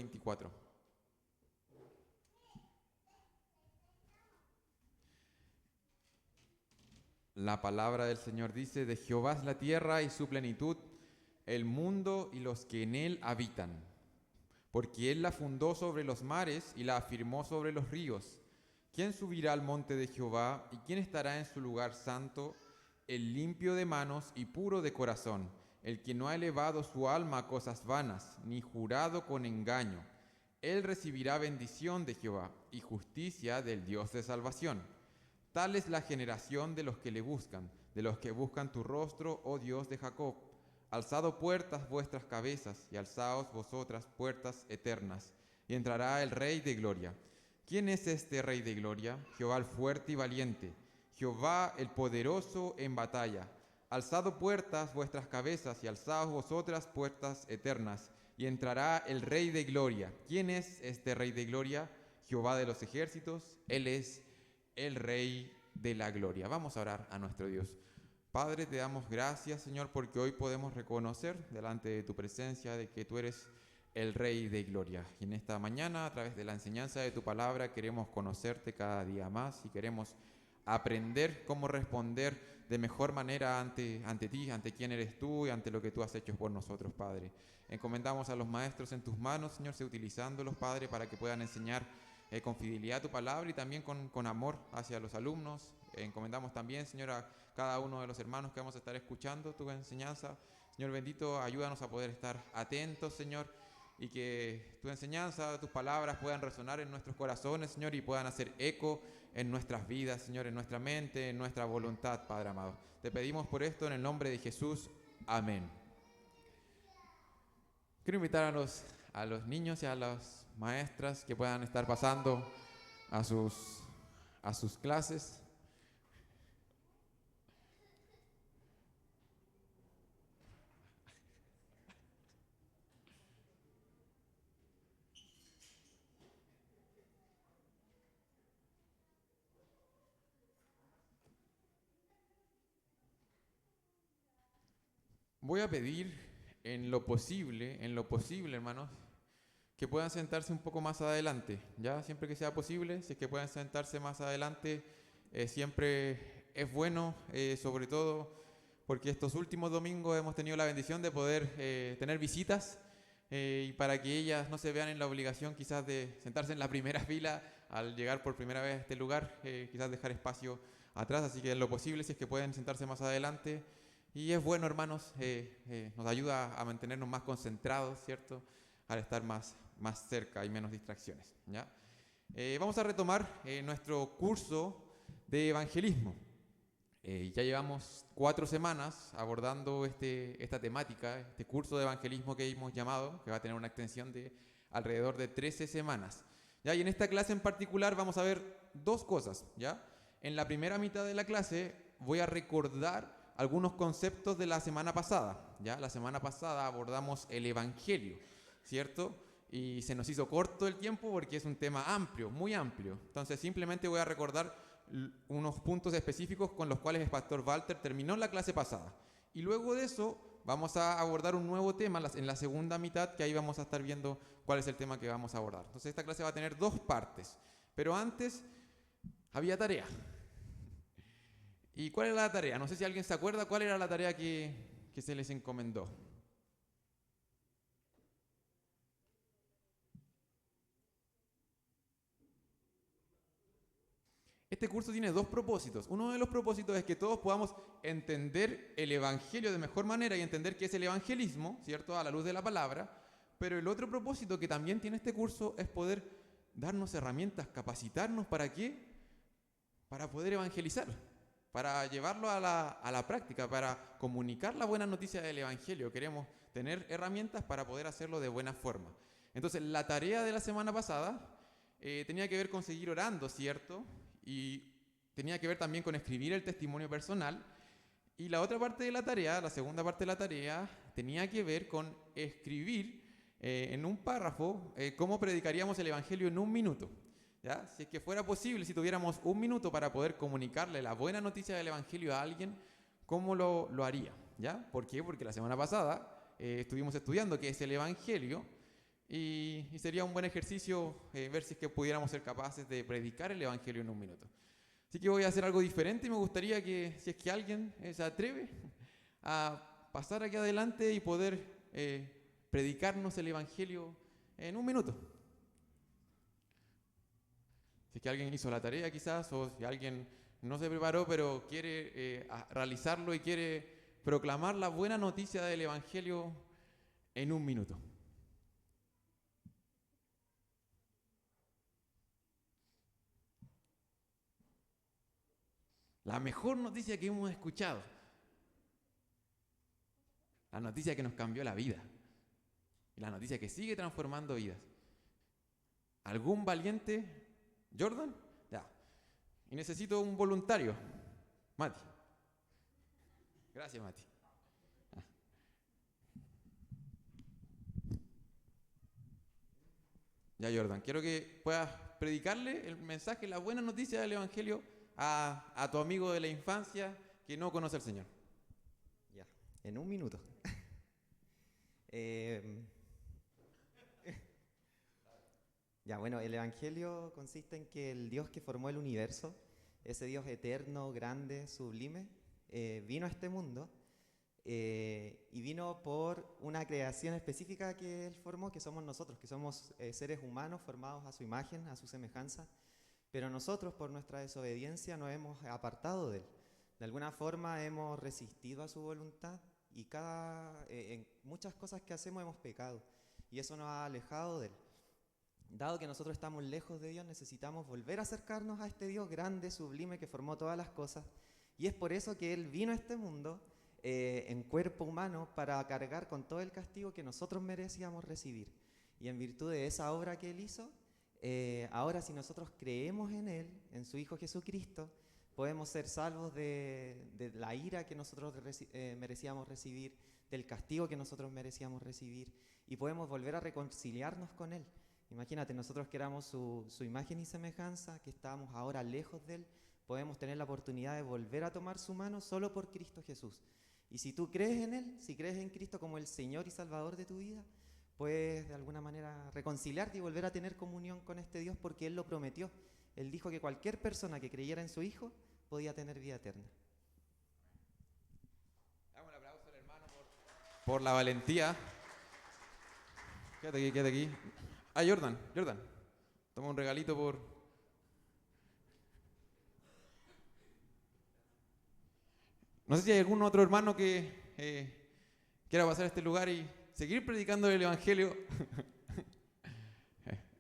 24. La palabra del Señor dice: de Jehová es la tierra y su plenitud, el mundo y los que en él habitan. Porque él la fundó sobre los mares y la afirmó sobre los ríos. ¿Quién subirá al monte de Jehová y quién estará en su lugar santo? El limpio de manos y puro de corazón, el que no ha elevado su alma a cosas vanas, ni jurado con engaño. Él recibirá bendición de Jehová y justicia del Dios de salvación. Tal es la generación de los que le buscan, de los que buscan tu rostro, oh Dios de Jacob. Alzado puertas vuestras cabezas, y alzaos vosotras puertas eternas, y entrará el Rey de gloria. ¿Quién es este Rey de gloria? Jehová el fuerte y valiente, Jehová el poderoso en batalla. Alzado puertas vuestras cabezas, y alzaos vosotras puertas eternas, y entrará el Rey de gloria. ¿Quién es este Rey de gloria? Jehová de los ejércitos, Él es el Rey de la gloria. Vamos a orar a nuestro Dios. Padre, te damos gracias, Señor, porque hoy podemos reconocer delante de tu presencia de que tú eres el Rey de gloria. Y en esta mañana, a través de la enseñanza de tu palabra, queremos conocerte cada día más y queremos aprender cómo responder de mejor manera ante ti, ante quién eres tú y ante lo que tú has hecho por nosotros, Padre. Encomendamos a los maestros en tus manos, Señor, sé utilizándolos, Padre, para que puedan enseñar con fidelidad tu palabra y también con amor hacia los alumnos. Encomendamos también, Señor, a cada uno de los hermanos que vamos a estar escuchando tu enseñanza. Señor bendito, ayúdanos a poder estar atentos, Señor, y que tu enseñanza, tus palabras puedan resonar en nuestros corazones, Señor, y puedan hacer eco en nuestras vidas, Señor, en nuestra mente, en nuestra voluntad, Padre amado. Te pedimos por esto en el nombre de Jesús. Amén. Quiero invitar a los niños y a las maestras que puedan estar pasando a sus clases. Voy a pedir en lo posible, hermanos, que puedan sentarse un poco más adelante, ¿ya? Siempre que sea posible, si es que pueden sentarse más adelante, siempre es bueno, sobre todo porque estos últimos domingos hemos tenido la bendición de poder tener visitas y para que ellas no se vean en la obligación quizás de sentarse en la primera fila al llegar por primera vez a este lugar, quizás dejar espacio atrás, así que en lo posible, si es que pueden sentarse más adelante. Y es bueno, hermanos, nos ayuda a mantenernos más concentrados, ¿cierto? Al estar más cerca y menos distracciones, ¿ya? Vamos a retomar nuestro curso de evangelismo. Ya llevamos 4 semanas abordando esta temática, este curso de evangelismo que hemos llamado, que va a tener una extensión de alrededor de 13 semanas. ¿Ya? Y en esta clase en particular vamos a ver 2 cosas, ¿ya? En la primera mitad de la clase voy a recordar algunos conceptos de la semana pasada, ¿ya? La semana pasada abordamos el evangelio, ¿cierto? Y se nos hizo corto el tiempo porque es un tema amplio, muy amplio. Entonces simplemente voy a recordar unos puntos específicos con los cuales el pastor Walter terminó la clase pasada. Y luego de eso vamos a abordar un nuevo tema en la segunda mitad, que ahí vamos a estar viendo cuál es el tema que vamos a abordar. Entonces esta clase va a tener 2 partes. Pero antes había tarea. ¿Y cuál era la tarea? No sé si alguien se acuerda cuál era la tarea que se les encomendó. Este curso tiene 2 propósitos. Uno de los propósitos es que todos podamos entender el evangelio de mejor manera y entender qué es el evangelismo, ¿cierto? A la luz de la palabra. Pero el otro propósito que también tiene este curso es poder darnos herramientas, capacitarnos ¿para qué? Para poder evangelizar, para llevarlo a la práctica, para comunicar la buena noticia del evangelio. Queremos tener herramientas para poder hacerlo de buena forma. Entonces, la tarea de la semana pasada tenía que ver con seguir orando, ¿cierto? Y tenía que ver también con escribir el testimonio personal. Y la otra parte de la tarea, la segunda parte de la tarea, tenía que ver con escribir en un párrafo cómo predicaríamos el evangelio en 1 minuto. ¿Ya? Si es que fuera posible, si tuviéramos 1 minuto para poder comunicarle la buena noticia del evangelio a alguien, ¿cómo lo haría? ¿Ya? ¿Por qué? Porque la semana pasada estuvimos estudiando qué es el evangelio y sería un buen ejercicio ver si es que pudiéramos ser capaces de predicar el Evangelio en un minuto. Así que voy a hacer algo diferente y me gustaría que, si es que alguien se atreve a pasar aquí adelante y poder predicarnos el Evangelio en un minuto. Si es que alguien hizo la tarea quizás, o si alguien no se preparó pero quiere realizarlo y quiere proclamar la buena noticia del Evangelio en un minuto. La mejor noticia que hemos escuchado. La noticia que nos cambió la vida. Y la noticia que sigue transformando vidas. ¿Algún valiente? ¿Jordan? Ya. Y necesito un voluntario. Mati. Gracias, Mati. Ya, Jordan, quiero que puedas predicarle el mensaje, la buena noticia del Evangelio a tu amigo de la infancia que no conoce al Señor. Ya, en un minuto. Ya, bueno, el Evangelio consiste en que el Dios que formó el universo, ese Dios eterno, grande, sublime, vino a este mundo y vino por una creación específica que Él formó, que somos nosotros, que somos seres humanos formados a su imagen, a su semejanza, pero nosotros por nuestra desobediencia nos hemos apartado de Él. De alguna forma hemos resistido a su voluntad y en muchas cosas que hacemos hemos pecado y eso nos ha alejado de Él. Dado que nosotros estamos lejos de Dios, necesitamos volver a acercarnos a este Dios grande, sublime, que formó todas las cosas. Y es por eso que Él vino a este mundo en cuerpo humano para cargar con todo el castigo que nosotros merecíamos recibir. Y en virtud de esa obra que Él hizo, ahora si nosotros creemos en Él, en su Hijo Jesucristo, podemos ser salvos de la ira que nosotros merecíamos recibir, del castigo que nosotros merecíamos recibir, y podemos volver a reconciliarnos con Él. Imagínate, nosotros que éramos su imagen y semejanza, que estábamos ahora lejos de Él, podemos tener la oportunidad de volver a tomar su mano solo por Cristo Jesús. Y si tú crees en Él, si crees en Cristo como el Señor y Salvador de tu vida, puedes de alguna manera reconciliarte y volver a tener comunión con este Dios porque Él lo prometió. Él dijo que cualquier persona que creyera en su Hijo podía tener vida eterna. Damos un aplauso al hermano por la valentía. Quédate aquí, quédate aquí. Ah, Jordan, toma un regalito por... No sé si hay algún otro hermano que quiera pasar a este lugar y seguir predicando el Evangelio.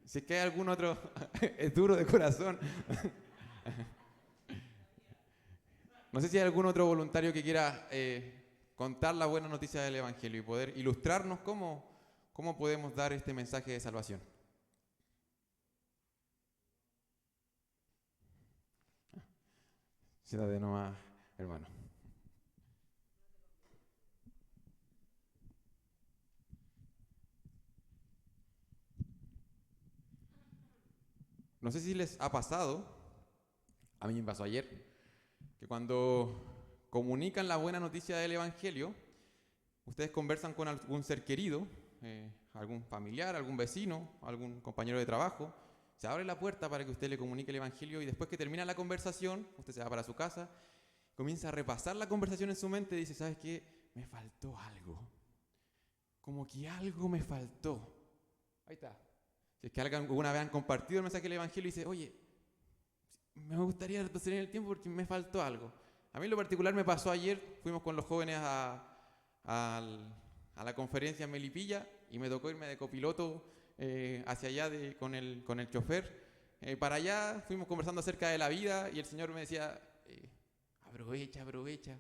Si es que hay algún otro, es duro de corazón. No sé si hay algún otro voluntario que quiera contar la buena noticia del Evangelio y poder ilustrarnos cómo podemos dar este mensaje de salvación. Siéntate nomás, hermano. No sé si les ha pasado, a mí me pasó ayer, que cuando comunican la buena noticia del Evangelio, ustedes conversan con algún ser querido, algún familiar, algún vecino, algún compañero de trabajo, se abre la puerta para que usted le comunique el Evangelio y después que termina la conversación, usted se va para su casa, comienza a repasar la conversación en su mente y dice, ¿sabes qué? Me faltó algo. Como que algo me faltó. Ahí está. Si es que alguna vez han compartido el mensaje del Evangelio y dice, oye, me gustaría retroceder en el tiempo porque me faltó algo. A mí en lo particular me pasó ayer, fuimos con los jóvenes a la conferencia en Melipilla y me tocó irme de copiloto hacia allá con el chofer. Para allá fuimos conversando acerca de la vida y el Señor me decía, aprovecha.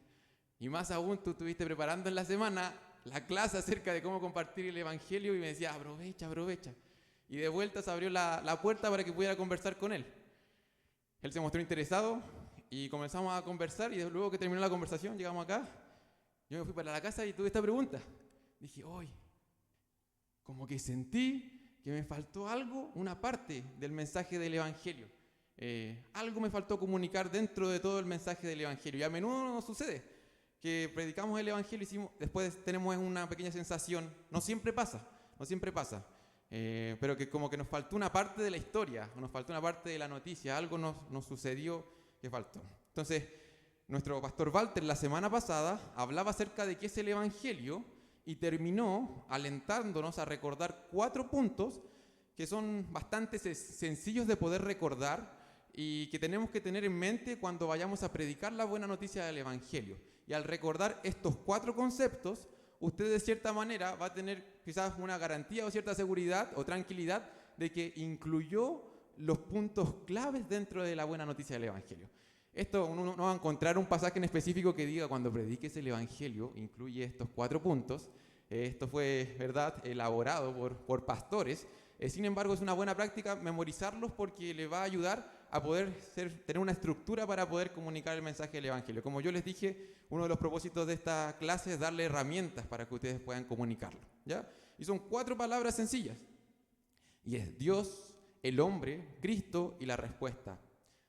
Y más aún, tú estuviste preparando en la semana la clase acerca de cómo compartir el Evangelio y me decía, aprovecha. Y de vuelta se abrió la puerta para que pudiera conversar con él. Él se mostró interesado y comenzamos a conversar y luego que terminó la conversación, llegamos acá, yo me fui para la casa y tuve esta pregunta. Dije, hoy, como que sentí que me faltó algo, una parte del mensaje del Evangelio. Algo me faltó comunicar dentro de todo el mensaje del Evangelio. Y a menudo nos sucede que predicamos el Evangelio y después tenemos una pequeña sensación. No siempre pasa. pero que como que nos faltó una parte de la historia, nos faltó una parte de la noticia, algo nos sucedió que faltó. Entonces, nuestro pastor Walter la semana pasada hablaba acerca de qué es el Evangelio y terminó alentándonos a recordar 4 puntos que son bastante sencillos de poder recordar y que tenemos que tener en mente cuando vayamos a predicar la buena noticia del Evangelio. Y al recordar estos 4 conceptos, usted de cierta manera va a tener quizás una garantía o cierta seguridad o tranquilidad de que incluyó los puntos claves dentro de la buena noticia del Evangelio. Esto uno no va a encontrar un pasaje en específico que diga cuando prediques el Evangelio incluye estos 4 puntos. Esto fue, ¿verdad?, elaborado por pastores. Sin embargo, es una buena práctica memorizarlos porque le va a ayudar a poder tener una estructura para poder comunicar el mensaje del Evangelio. Como yo les dije, uno de los propósitos de esta clase es darle herramientas para que ustedes puedan comunicarlo, ¿ya? Y son 4 palabras sencillas. Y es Dios, el hombre, Cristo y la respuesta.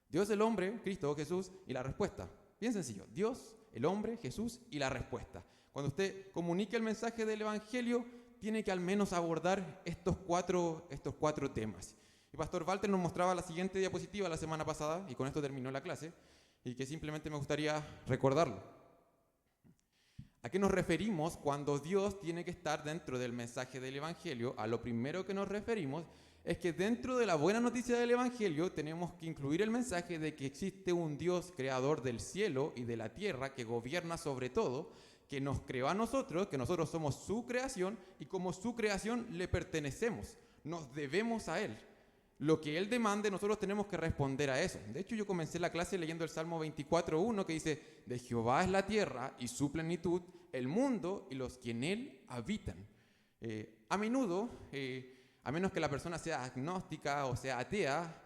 Dios, el hombre, Cristo, Jesús y la respuesta. Bien sencillo. Dios, el hombre, Jesús y la respuesta. Cuando usted comunique el mensaje del Evangelio, tiene que al menos abordar estos cuatro temas. Y Pastor Walter nos mostraba la siguiente diapositiva la semana pasada, y con esto terminó la clase, y que simplemente me gustaría recordarlo. ¿A qué nos referimos cuando Dios tiene que estar dentro del mensaje del Evangelio? A lo primero que nos referimos es que dentro de la buena noticia del Evangelio tenemos que incluir el mensaje de que existe un Dios creador del cielo y de la tierra que gobierna sobre todo, que nos creó a nosotros, que nosotros somos su creación y como su creación le pertenecemos, nos debemos a Él. Lo que Él demande, nosotros tenemos que responder a eso. De hecho, yo comencé la clase leyendo el Salmo 24:1 que dice: de Jehová es la tierra y su plenitud, el mundo y los que en él habitan. A menudo, a menos que la persona sea agnóstica o sea atea,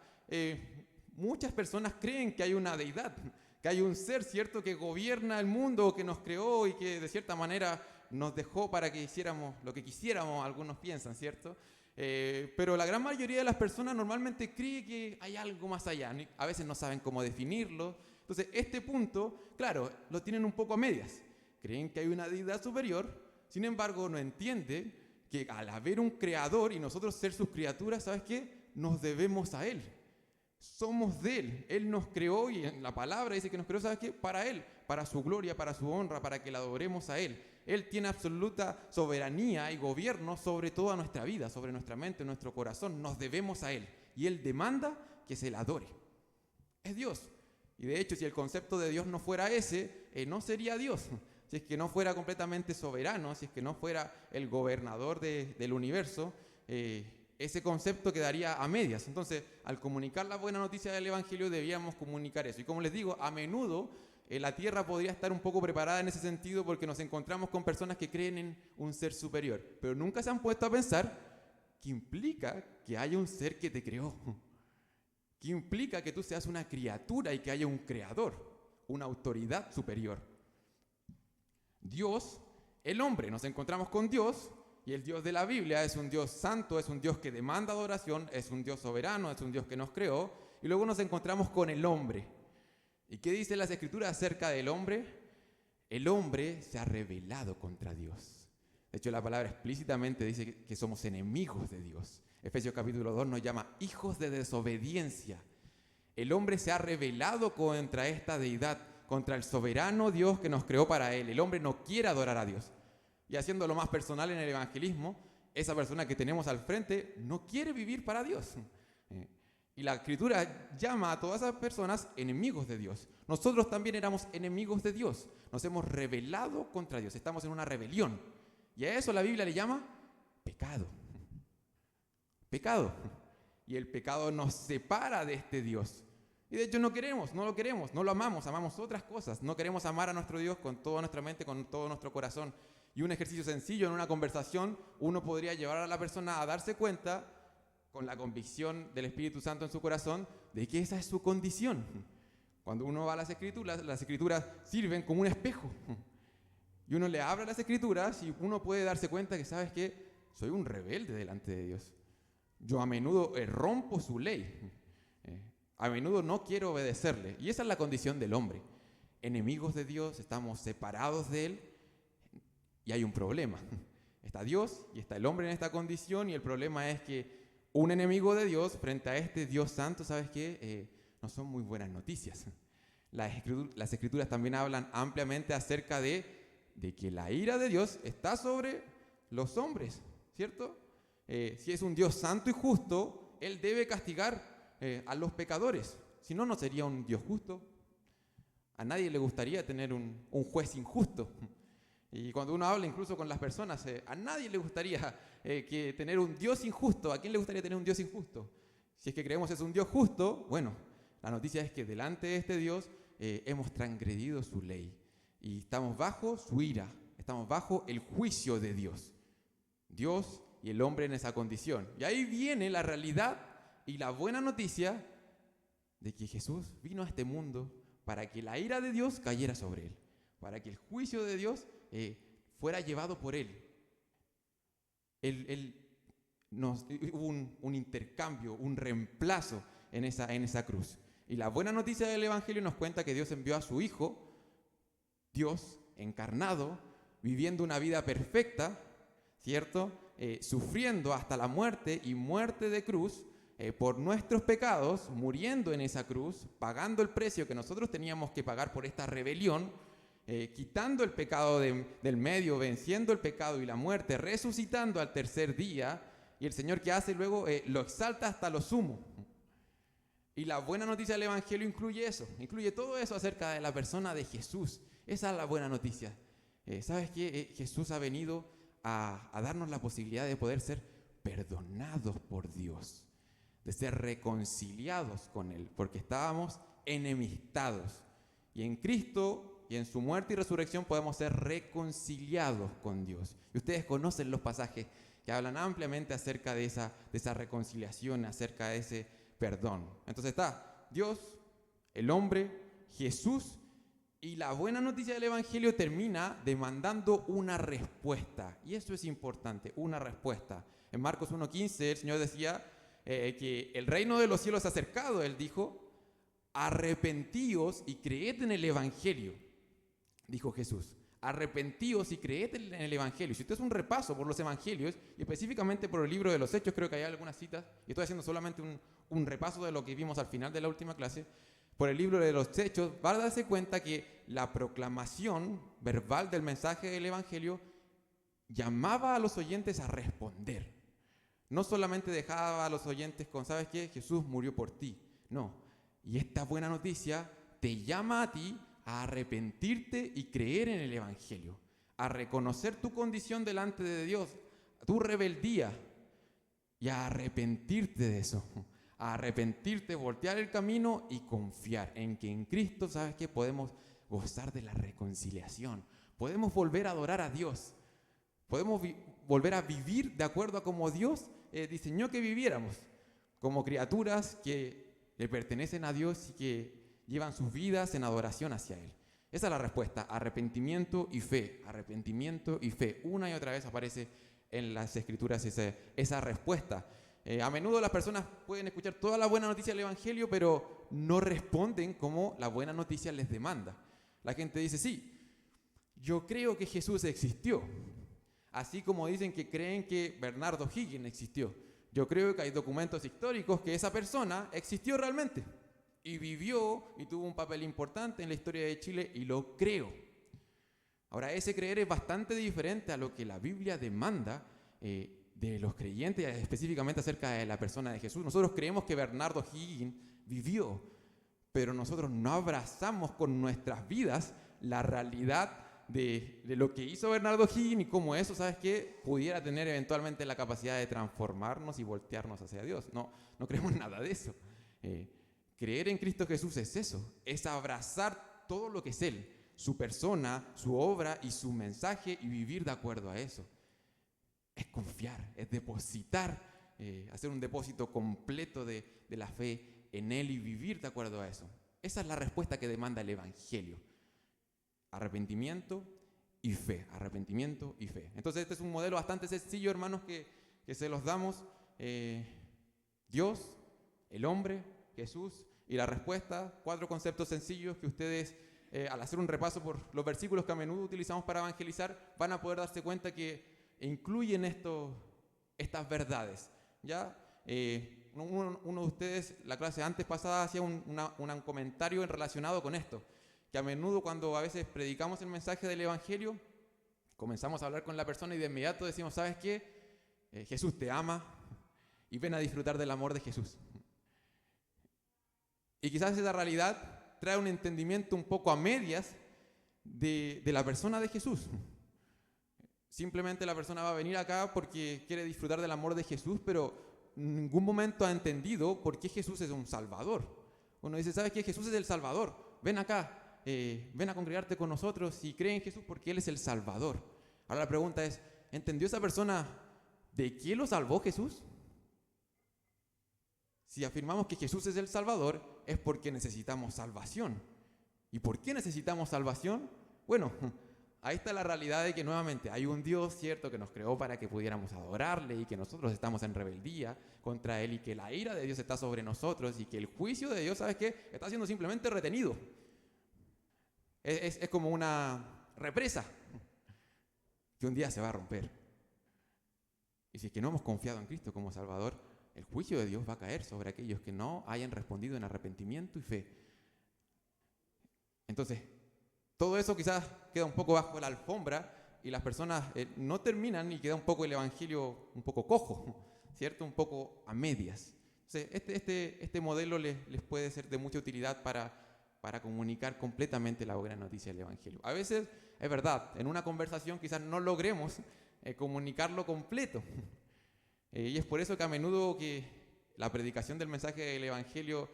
muchas personas creen que hay una deidad, que hay un ser, ¿cierto?, que gobierna el mundo, que nos creó y que de cierta manera nos dejó para que hiciéramos lo que quisiéramos, algunos piensan, ¿cierto? Pero la gran mayoría de las personas normalmente cree que hay algo más allá, a veces no saben cómo definirlo. Entonces, este punto, claro, lo tienen un poco a medias. Creen que hay una deidad superior, sin embargo, no entienden que al haber un creador y nosotros ser sus criaturas, ¿sabes qué? Nos debemos a Él. Somos de Él. Él nos creó y en la palabra dice que nos creó, ¿sabes qué? Para Él, para su gloria, para su honra, para que le adoremos a Él. Él tiene absoluta soberanía y gobierno sobre toda nuestra vida, sobre nuestra mente, nuestro corazón. Nos debemos a Él. Y Él demanda que se le adore. Es Dios. Y de hecho, si el concepto de Dios no fuera ese, no sería Dios. Si es que no fuera completamente soberano, si es que no fuera el gobernador del universo, ese concepto quedaría a medias. Entonces, al comunicar la buena noticia del Evangelio, debíamos comunicar eso. Y como les digo, a menudo la tierra podría estar un poco preparada en ese sentido porque nos encontramos con personas que creen en un ser superior, pero nunca se han puesto a pensar qué implica que haya un ser que te creó, qué implica que tú seas una criatura y que haya un creador, una autoridad superior. Dios, el hombre, nos encontramos con Dios, y el Dios de la Biblia es un Dios santo, es un Dios que demanda adoración, es un Dios soberano, es un Dios que nos creó, y luego nos encontramos con el hombre. ¿Y qué dicen las Escrituras acerca del hombre? El hombre se ha rebelado contra Dios. De hecho, la palabra explícitamente dice que somos enemigos de Dios. Efesios capítulo 2 nos llama hijos de desobediencia. El hombre se ha rebelado contra esta deidad, contra el soberano Dios que nos creó para Él. El hombre no quiere adorar a Dios. Y haciéndolo más personal en el evangelismo, esa persona que tenemos al frente no quiere vivir para Dios. Y la Escritura llama a todas esas personas enemigos de Dios. Nosotros también éramos enemigos de Dios. Nos hemos rebelado contra Dios. Estamos en una rebelión. Y a eso la Biblia le llama pecado. Pecado. Y el pecado nos separa de este Dios. Y de hecho no lo queremos, no lo amamos, amamos otras cosas. No queremos amar a nuestro Dios con toda nuestra mente, con todo nuestro corazón. Y un ejercicio sencillo en una conversación, uno podría llevar a la persona a darse cuenta, con la convicción del Espíritu Santo en su corazón, de que esa es su condición. Cuando uno va a las Escrituras sirven como un espejo. Y uno le abre las Escrituras y uno puede darse cuenta que, ¿sabes qué? Soy un rebelde delante de Dios. Yo a menudo rompo su ley. A menudo no quiero obedecerle. Y esa es la condición del hombre. Enemigos de Dios, estamos separados de Él y hay un problema. Está Dios y está el hombre en esta condición, y el problema es que un enemigo de Dios frente a este Dios santo, ¿sabes qué? No son muy buenas noticias. Las escrituras también hablan ampliamente acerca de que la ira de Dios está sobre los hombres, ¿cierto? Si es un Dios santo y justo, Él debe castigar a los pecadores. Si no, no sería un Dios justo. A nadie le gustaría tener un juez injusto. Y cuando uno habla incluso con las personas, a nadie le gustaría que tener un Dios injusto. ¿A quién le gustaría tener un Dios injusto? Si es que creemos es un Dios justo, bueno, la noticia es que delante de este Dios hemos transgredido su ley y estamos bajo su ira, estamos bajo el juicio de Dios. Dios y el hombre en esa condición. Y ahí viene la realidad y la buena noticia de que Jesús vino a este mundo para que la ira de Dios cayera sobre Él, para que el juicio de Dios fuera llevado por Él. Hubo un intercambio, un reemplazo en esa cruz. Y la buena noticia del Evangelio nos cuenta que Dios envió a su Hijo, Dios encarnado, viviendo una vida perfecta, ¿cierto? Sufriendo hasta la muerte y muerte de cruz por nuestros pecados, muriendo en esa cruz, pagando el precio que nosotros teníamos que pagar por esta rebelión, quitando el pecado del medio, venciendo el pecado y la muerte, resucitando al tercer día, y el Señor, ¿qué hace luego? Lo exalta hasta lo sumo. Y la buena noticia del Evangelio incluye eso, incluye todo eso acerca de la persona de Jesús. Esa es la buena noticia. ¿Sabes qué? Jesús ha venido a darnos la posibilidad de poder ser perdonados por Dios, de ser reconciliados con Él, porque estábamos enemistados. Y en Cristo y en su muerte y resurrección podemos ser reconciliados con Dios. Y ustedes conocen los pasajes que hablan ampliamente acerca de esa reconciliación, acerca de ese perdón. Entonces está Dios, el hombre, Jesús, y la buena noticia del Evangelio termina demandando una respuesta. Y eso es importante, una respuesta. En Marcos 1:15 el Señor decía que el reino de los cielos se ha acercado. Él dijo, arrepentíos y creed en el Evangelio, dijo Jesús. Arrepentíos y creed en el Evangelio. Si usted hace un repaso por los Evangelios, y específicamente por el libro de los Hechos, creo que hay algunas citas, y estoy haciendo solamente un repaso de lo que vimos al final de la última clase, por el libro de los Hechos, va a darse cuenta que la proclamación verbal del mensaje del Evangelio llamaba a los oyentes a responder. No solamente dejaba a los oyentes con, ¿sabes qué? Jesús murió por ti. No. Y esta buena noticia te llama a ti a arrepentirte y creer en el Evangelio, a reconocer tu condición delante de Dios, tu rebeldía, y a arrepentirte de eso, a arrepentirte, voltear el camino y confiar en que en Cristo, ¿sabes qué? Podemos gozar de la reconciliación, podemos volver a adorar a Dios, podemos volver a vivir de acuerdo a como Dios diseñó que viviéramos, como criaturas que le pertenecen a Dios y que llevan sus vidas en adoración hacia Él. Esa es la respuesta, arrepentimiento y fe, arrepentimiento y fe. Una y otra vez aparece en las Escrituras esa respuesta. A menudo las personas pueden escuchar toda la buena noticia del Evangelio, pero no responden como la buena noticia les demanda. La gente dice, sí, yo creo que Jesús existió, así como dicen que creen que Bernardo Higgins existió. Yo creo que hay documentos históricos que esa persona existió realmente y vivió y tuvo un papel importante en la historia de Chile, y lo creo. Ahora, ese creer es bastante diferente a lo que la Biblia demanda de los creyentes, específicamente acerca de la persona de Jesús. Nosotros creemos que Bernardo Higgins vivió, pero nosotros no abrazamos con nuestras vidas la realidad de lo que hizo Bernardo Higgins y cómo eso, ¿sabes qué?, pudiera tener eventualmente la capacidad de transformarnos y voltearnos hacia Dios. No creemos nada de eso. Creer en Cristo Jesús es eso, es abrazar todo lo que es Él, su persona, su obra y su mensaje, y vivir de acuerdo a eso. Es confiar, es depositar, hacer un depósito completo de la fe en Él y vivir de acuerdo a eso. Esa es la respuesta que demanda el Evangelio. Arrepentimiento y fe, arrepentimiento y fe. Entonces este es un modelo bastante sencillo, hermanos, que se los damos. Dios, el hombre, Jesús, y la respuesta, 4 conceptos sencillos que ustedes, al hacer un repaso por los versículos que a menudo utilizamos para evangelizar, van a poder darse cuenta que incluyen estas verdades. ¿Ya? Uno de ustedes, la clase antes pasada, hacía un comentario relacionado con esto, que a menudo cuando a veces predicamos el mensaje del Evangelio, comenzamos a hablar con la persona y de inmediato decimos, ¿sabes qué? Jesús te ama y ven a disfrutar del amor de Jesús. Y quizás esa realidad trae un entendimiento un poco a medias de la persona de Jesús. Simplemente la persona va a venir acá porque quiere disfrutar del amor de Jesús, pero en ningún momento ha entendido por qué Jesús es un Salvador. Uno dice, ¿sabes qué? Jesús es el Salvador. Ven acá, ven a congregarte con nosotros y cree en Jesús porque Él es el Salvador. Ahora la pregunta es, ¿entendió esa persona de qué lo salvó Jesús? Si afirmamos que Jesús es el Salvador, es porque necesitamos salvación. ¿Y por qué necesitamos salvación? Bueno, ahí está la realidad de que nuevamente hay un Dios, cierto, que nos creó para que pudiéramos adorarle y que nosotros estamos en rebeldía contra Él y que la ira de Dios está sobre nosotros y que el juicio de Dios, ¿sabes qué? Está siendo simplemente retenido. Es como una represa que un día se va a romper. Y si es que no hemos confiado en Cristo como Salvador, el juicio de Dios va a caer sobre aquellos que no hayan respondido en arrepentimiento y fe. Entonces, todo eso quizás queda un poco bajo la alfombra y las personas no terminan y queda un poco el Evangelio un poco cojo, ¿cierto? Un poco a medias. Entonces, este modelo les puede ser de mucha utilidad para comunicar completamente la buena noticia del Evangelio. A veces, es verdad, en una conversación quizás no logremos comunicarlo completo. Y es por eso que a menudo que la predicación del mensaje del Evangelio,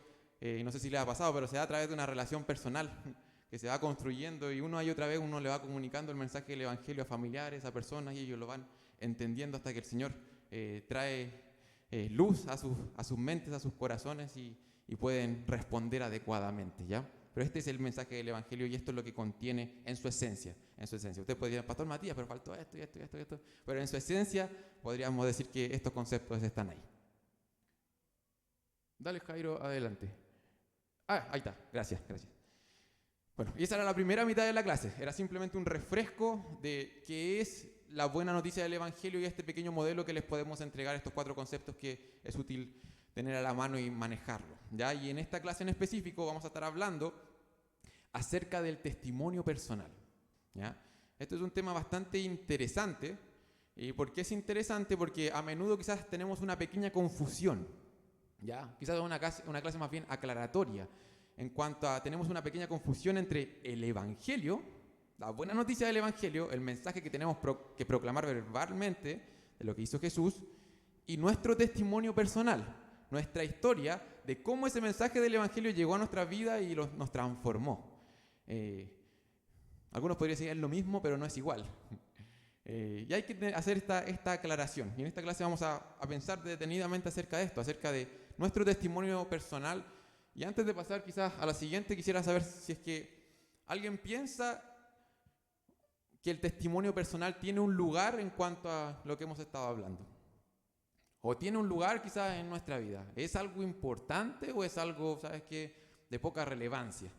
no sé si les ha pasado, pero se da a través de una relación personal que se va construyendo y una y otra vez uno le va comunicando el mensaje del Evangelio a familiares, a personas y ellos lo van entendiendo hasta que el Señor trae luz a sus mentes, a sus corazones y pueden responder adecuadamente, ¿ya? Pero este es el mensaje del Evangelio y esto es lo que contiene en su esencia. Usted podría decir, Pastor Matías, pero faltó esto. Pero en su esencia podríamos decir que estos conceptos están ahí. Dale, Jairo, adelante. Ahí está, gracias. Bueno, y esa era la primera mitad de la clase. Era simplemente un refresco de qué es la buena noticia del Evangelio y este pequeño modelo que les podemos entregar, estos 4 conceptos que es útil tener a la mano y manejarlo, ¿ya? Y en esta clase en específico vamos a estar hablando acerca del testimonio personal, ¿ya? Esto es un tema bastante interesante. ¿Y por qué es interesante? Porque a menudo quizás tenemos una pequeña confusión, ¿ya? Quizás una clase más bien aclaratoria, en cuanto a tenemos una pequeña confusión entre el Evangelio, la buena noticia del Evangelio, el mensaje que tenemos que proclamar verbalmente de lo que hizo Jesús, y nuestro testimonio personal, nuestra historia de cómo ese mensaje del Evangelio llegó a nuestra vida y nos transformó. Algunos podrían decir es lo mismo, pero no es igual. Y hay que hacer esta aclaración. Y en esta clase vamos a pensar detenidamente acerca de esto, acerca de nuestro testimonio personal. Y antes de pasar quizás a la siguiente, quisiera saber si es que alguien piensa que el testimonio personal tiene un lugar en cuanto a lo que hemos estado hablando. O tiene un lugar quizás en nuestra vida. ¿Es algo importante o es algo, sabes qué, de poca relevancia?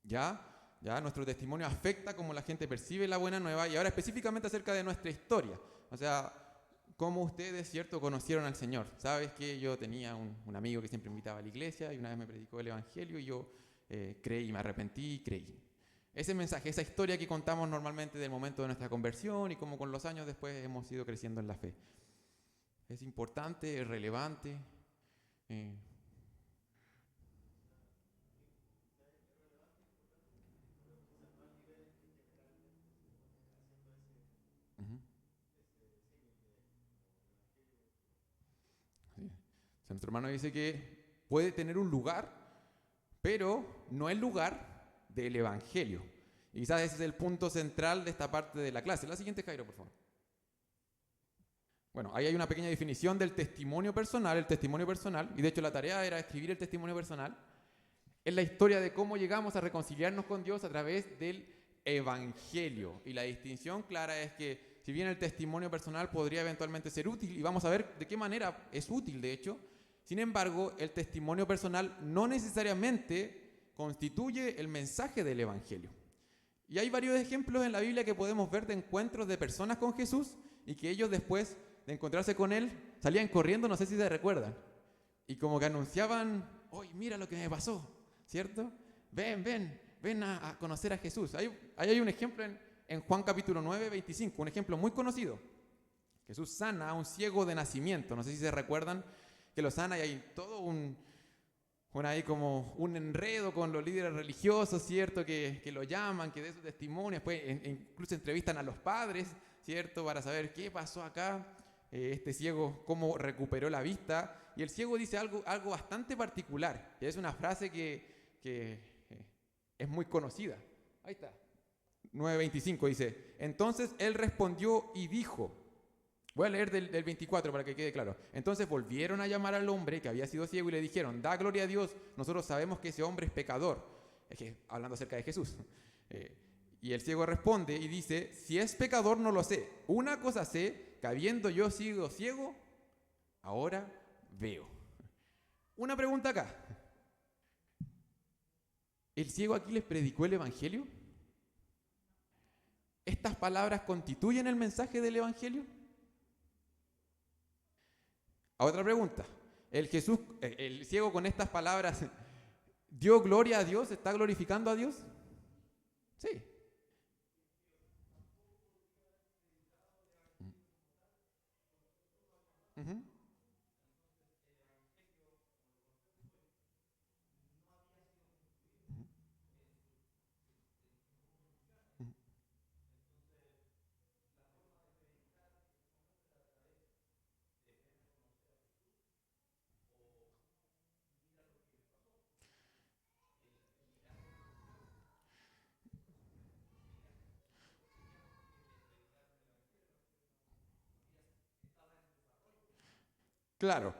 Ya, nuestro testimonio afecta cómo la gente percibe la buena nueva y ahora específicamente acerca de nuestra historia. O sea, cómo ustedes, ¿cierto?, conocieron al Señor. Sabes que yo tenía un amigo que siempre invitaba a la iglesia y una vez me predicó el Evangelio y yo creí, me arrepentí y creí. Ese mensaje, esa historia que contamos normalmente del momento de nuestra conversión y cómo con los años después hemos ido creciendo en la fe. Es importante, es relevante. Sí. O sea, nuestro hermano dice que puede tener un lugar, pero no el lugar del Evangelio. Y quizás ese es el punto central de esta parte de la clase. La siguiente, Jairo, por favor. Bueno, ahí hay una pequeña definición del testimonio personal. El testimonio personal, y de hecho la tarea era escribir el testimonio personal, es la historia de cómo llegamos a reconciliarnos con Dios a través del Evangelio. Y la distinción clara es que si bien el testimonio personal podría eventualmente ser útil, y vamos a ver de qué manera es útil, de hecho, Sin embargo, el testimonio personal no necesariamente constituye el mensaje del Evangelio. Y hay varios ejemplos en la Biblia que podemos ver de encuentros de personas con Jesús y que ellos después de encontrarse con Él salían corriendo, no sé si se recuerdan, y como que anunciaban, ¡oye, mira lo que me pasó! ¿Cierto? Ven a conocer a Jesús. Ahí hay un ejemplo en Juan capítulo 9, 25, un ejemplo muy conocido. Jesús sana a un ciego de nacimiento, no sé si se recuerdan que lo sana y hay todo ahí como un enredo con los líderes religiosos, ¿cierto? Que lo llaman, que dé su testimonio, después incluso entrevistan a los padres, ¿cierto? Para saber qué pasó acá, este ciego, cómo recuperó la vista. Y el ciego dice algo bastante particular, y es una frase que es muy conocida. Ahí está. 9:25 dice, entonces él respondió y dijo, voy a leer del 24 para que quede claro. Entonces volvieron a llamar al hombre que había sido ciego y le dijeron, da gloria a Dios, nosotros sabemos que ese hombre es pecador. Es que hablando acerca de Jesús. Y el ciego responde y dice, si es pecador no lo sé. Una cosa sé, que habiendo yo sido ciego, ahora veo. Una pregunta acá. ¿El ciego aquí les predicó el Evangelio? ¿Estas palabras constituyen el mensaje del Evangelio? Otra pregunta. ¿El ciego con estas palabras dio gloria a Dios? ¿Está glorificando a Dios? Sí. Uh-huh. Claro.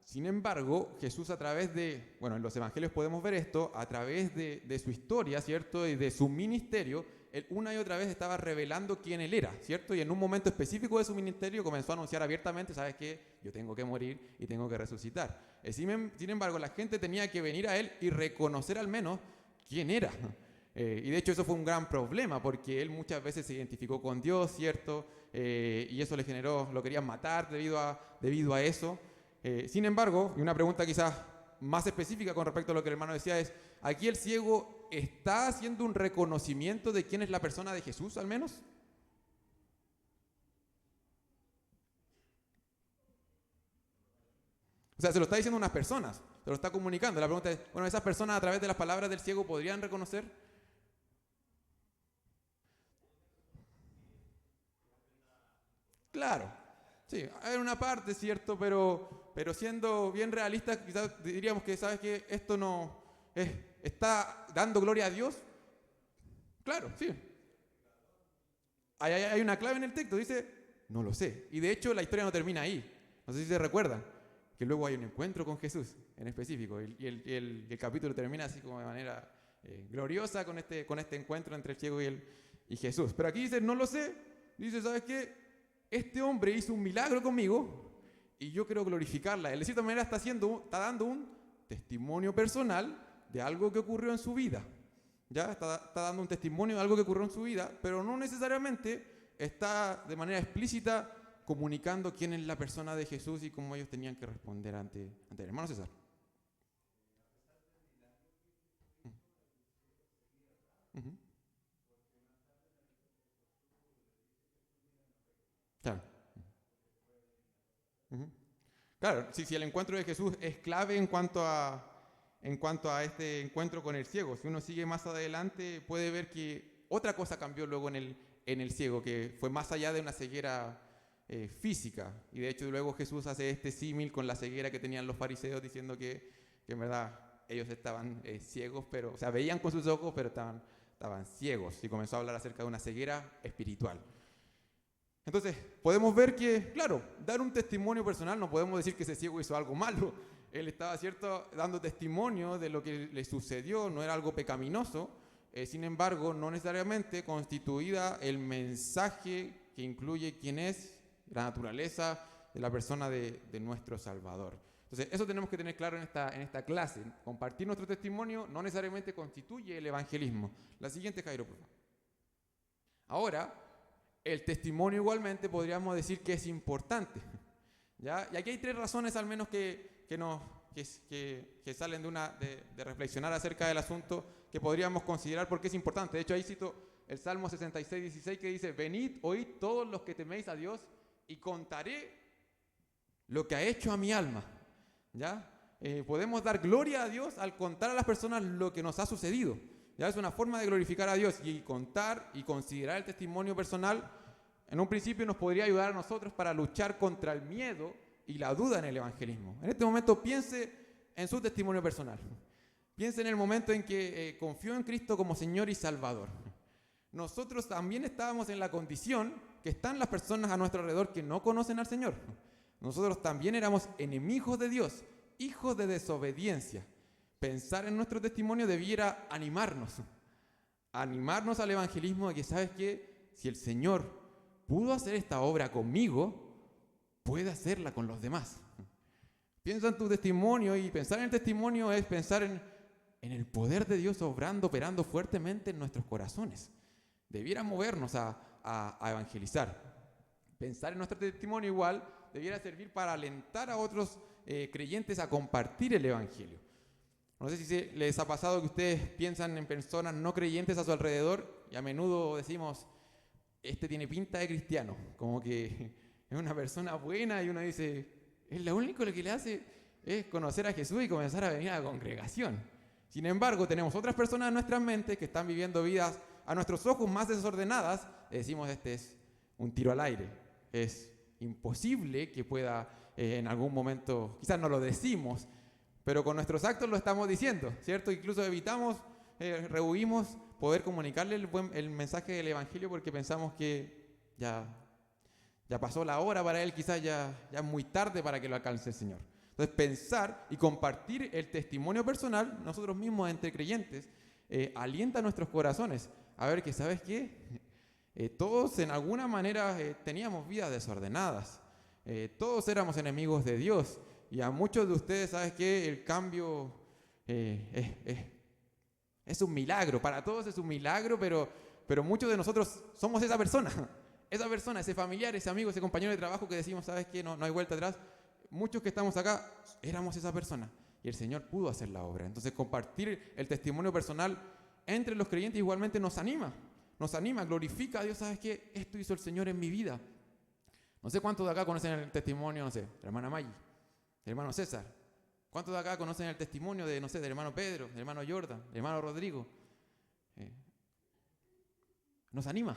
Sin embargo, Jesús a través en los evangelios podemos ver esto, a través de su historia, ¿cierto? Y de su ministerio, él una y otra vez estaba revelando quién él era, ¿cierto? Y en un momento específico de su ministerio comenzó a anunciar abiertamente, ¿sabes qué? Yo tengo que morir y tengo que resucitar. Sin embargo, la gente tenía que venir a él y reconocer al menos quién era. Y de hecho eso fue un gran problema, porque él muchas veces se identificó con Dios, ¿cierto? Y eso le generó, lo querían matar debido a eso. Sin embargo, y una pregunta quizás más específica con respecto a lo que el hermano decía es, ¿aquí el ciego está haciendo un reconocimiento de quién es la persona de Jesús al menos? O sea, se lo está diciendo a unas personas, se lo está comunicando. La pregunta es, bueno, ¿esas personas a través de las palabras del ciego podrían reconocer? Claro, sí, hay una parte, ¿cierto? Pero siendo bien realistas, quizás diríamos que, ¿sabes qué? Esto no está dando gloria a Dios. Claro, sí. Hay una clave en el texto, dice, no lo sé. Y de hecho la historia no termina ahí. No sé si se recuerdan, que luego hay un encuentro con Jesús en específico. Y el capítulo termina así como de manera gloriosa con este encuentro entre el ciego y Jesús. Pero aquí dice, no lo sé. Dice, ¿sabes qué? Este hombre hizo un milagro conmigo y yo quiero glorificarla. Él de cierta manera está dando un testimonio personal de algo que ocurrió en su vida. Ya está dando un testimonio de algo que ocurrió en su vida, pero no necesariamente está de manera explícita comunicando quién es la persona de Jesús y cómo ellos tenían que responder ante el hermano César. Uh-huh. Claro. Uh-huh. Claro, si el encuentro de Jesús es clave en cuanto a este encuentro con el ciego. Si uno sigue más adelante, puede ver que otra cosa cambió luego en el ciego, que fue más allá de una ceguera física. Y de hecho luego Jesús hace este símil con la ceguera que tenían los fariseos, diciendo que en verdad ellos estaban ciegos, pero, o sea, veían con sus ojos, pero estaban ciegos. Y comenzó a hablar acerca de una ceguera espiritual. Entonces, podemos ver que, claro, dar un testimonio personal, no podemos decir que ese ciego hizo algo malo. Él estaba, ¿cierto?, dando testimonio de lo que le sucedió, no era algo pecaminoso. Sin embargo, no necesariamente constituida el mensaje que incluye quién es, la naturaleza de la persona de nuestro Salvador. Entonces, Entonces, eso tenemos que tener claro en esta clase. Compartir nuestro testimonio no necesariamente constituye el evangelismo. La siguiente, Jairo, por favor. Ahora, el testimonio igualmente podríamos decir que es importante, ¿ya? Y aquí hay 3 razones al menos que salen de reflexionar acerca del asunto que podríamos considerar porque es importante. De hecho, ahí cito el Salmo 66, 16 que dice: venid, oíd todos los que teméis a Dios y contaré lo que ha hecho a mi alma. ¿Ya? Podemos dar gloria a Dios al contar a las personas lo que nos ha sucedido. Ya es una forma de glorificar a Dios, y contar y considerar el testimonio personal en un principio nos podría ayudar a nosotros para luchar contra el miedo y la duda en el evangelismo. En este momento piense en su testimonio personal. Piense en el momento en que confió en Cristo como Señor y Salvador. Nosotros también estábamos en la condición que están las personas a nuestro alrededor que no conocen al Señor. Nosotros también éramos enemigos de Dios, hijos de desobediencia. Pensar en nuestro testimonio debiera animarnos al evangelismo de que, ¿sabes qué? Si el Señor pudo hacer esta obra conmigo, puede hacerla con los demás. Piensa en tu testimonio, y pensar en el testimonio es pensar en el poder de Dios operando fuertemente en nuestros corazones. Debiera movernos a evangelizar. Pensar en nuestro testimonio igual debiera servir para alentar a otros creyentes a compartir el evangelio. No sé si les ha pasado que ustedes piensan en personas no creyentes a su alrededor y a menudo decimos: este tiene pinta de cristiano, como que es una persona buena, y uno dice: es lo único que le hace es conocer a Jesús y comenzar a venir a la congregación. Sin embargo, tenemos otras personas en nuestras mentes que están viviendo vidas a nuestros ojos más desordenadas. Decimos: este es un tiro al aire, es imposible que pueda en algún momento, quizás no lo decimos, pero con nuestros actos lo estamos diciendo, ¿cierto? Incluso evitamos, rehuimos poder comunicarle el mensaje del evangelio porque pensamos que ya pasó la hora para él, quizás ya es muy tarde para que lo alcance el Señor. Entonces, pensar y compartir el testimonio personal, nosotros mismos entre creyentes, alienta nuestros corazones a ver que, ¿sabes qué? Todos en alguna manera teníamos vidas desordenadas, todos éramos enemigos de Dios, y a muchos de ustedes, ¿sabes qué? El cambio es un milagro, para todos es un milagro, pero muchos de nosotros somos esa persona, ese familiar, ese amigo, ese compañero de trabajo que decimos: ¿sabes qué? No hay vuelta atrás. Muchos que estamos acá éramos esa persona, y el Señor pudo hacer la obra. Entonces, compartir el testimonio personal entre los creyentes igualmente nos anima, glorifica a Dios. ¿Sabes qué? Esto hizo el Señor en mi vida. No sé cuántos de acá conocen el testimonio, no sé, de la hermana Maggie, del hermano César. ¿Cuántos de acá conocen el testimonio de, no sé, del hermano Pedro, del hermano Jordan, del hermano Rodrigo? Nos anima,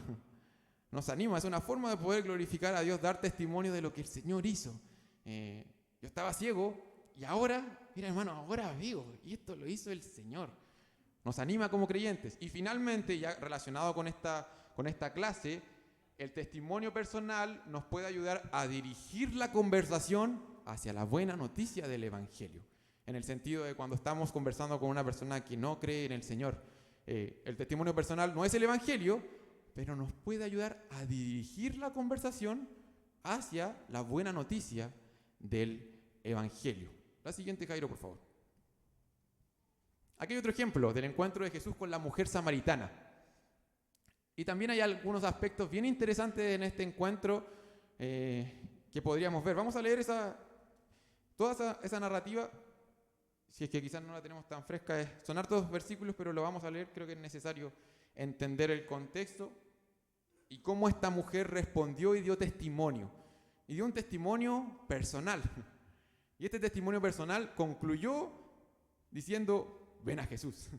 es una forma de poder glorificar a Dios, dar testimonio de lo que el Señor hizo. Yo estaba ciego y ahora, mira hermano, ahora veo, y esto lo hizo el Señor. Nos anima como creyentes. Y finalmente, ya relacionado con esta clase, el testimonio personal nos puede ayudar a dirigir la conversación hacia la buena noticia del evangelio. En el sentido de cuando estamos conversando con una persona que no cree en el Señor, el testimonio personal no es el evangelio, pero nos puede ayudar a dirigir la conversación hacia la buena noticia del evangelio. La siguiente, Jairo, por favor. Aquí hay otro ejemplo del encuentro de Jesús con la mujer samaritana. Y también hay algunos aspectos bien interesantes en este encuentro que podríamos ver. Vamos a leer toda esa narrativa, si es que quizás no la tenemos tan fresca. Son hartos versículos, pero lo vamos a leer. Creo que es necesario entender el contexto y cómo esta mujer respondió y dio testimonio. Y dio un testimonio personal. Y este testimonio personal concluyó diciendo: ven a Jesús.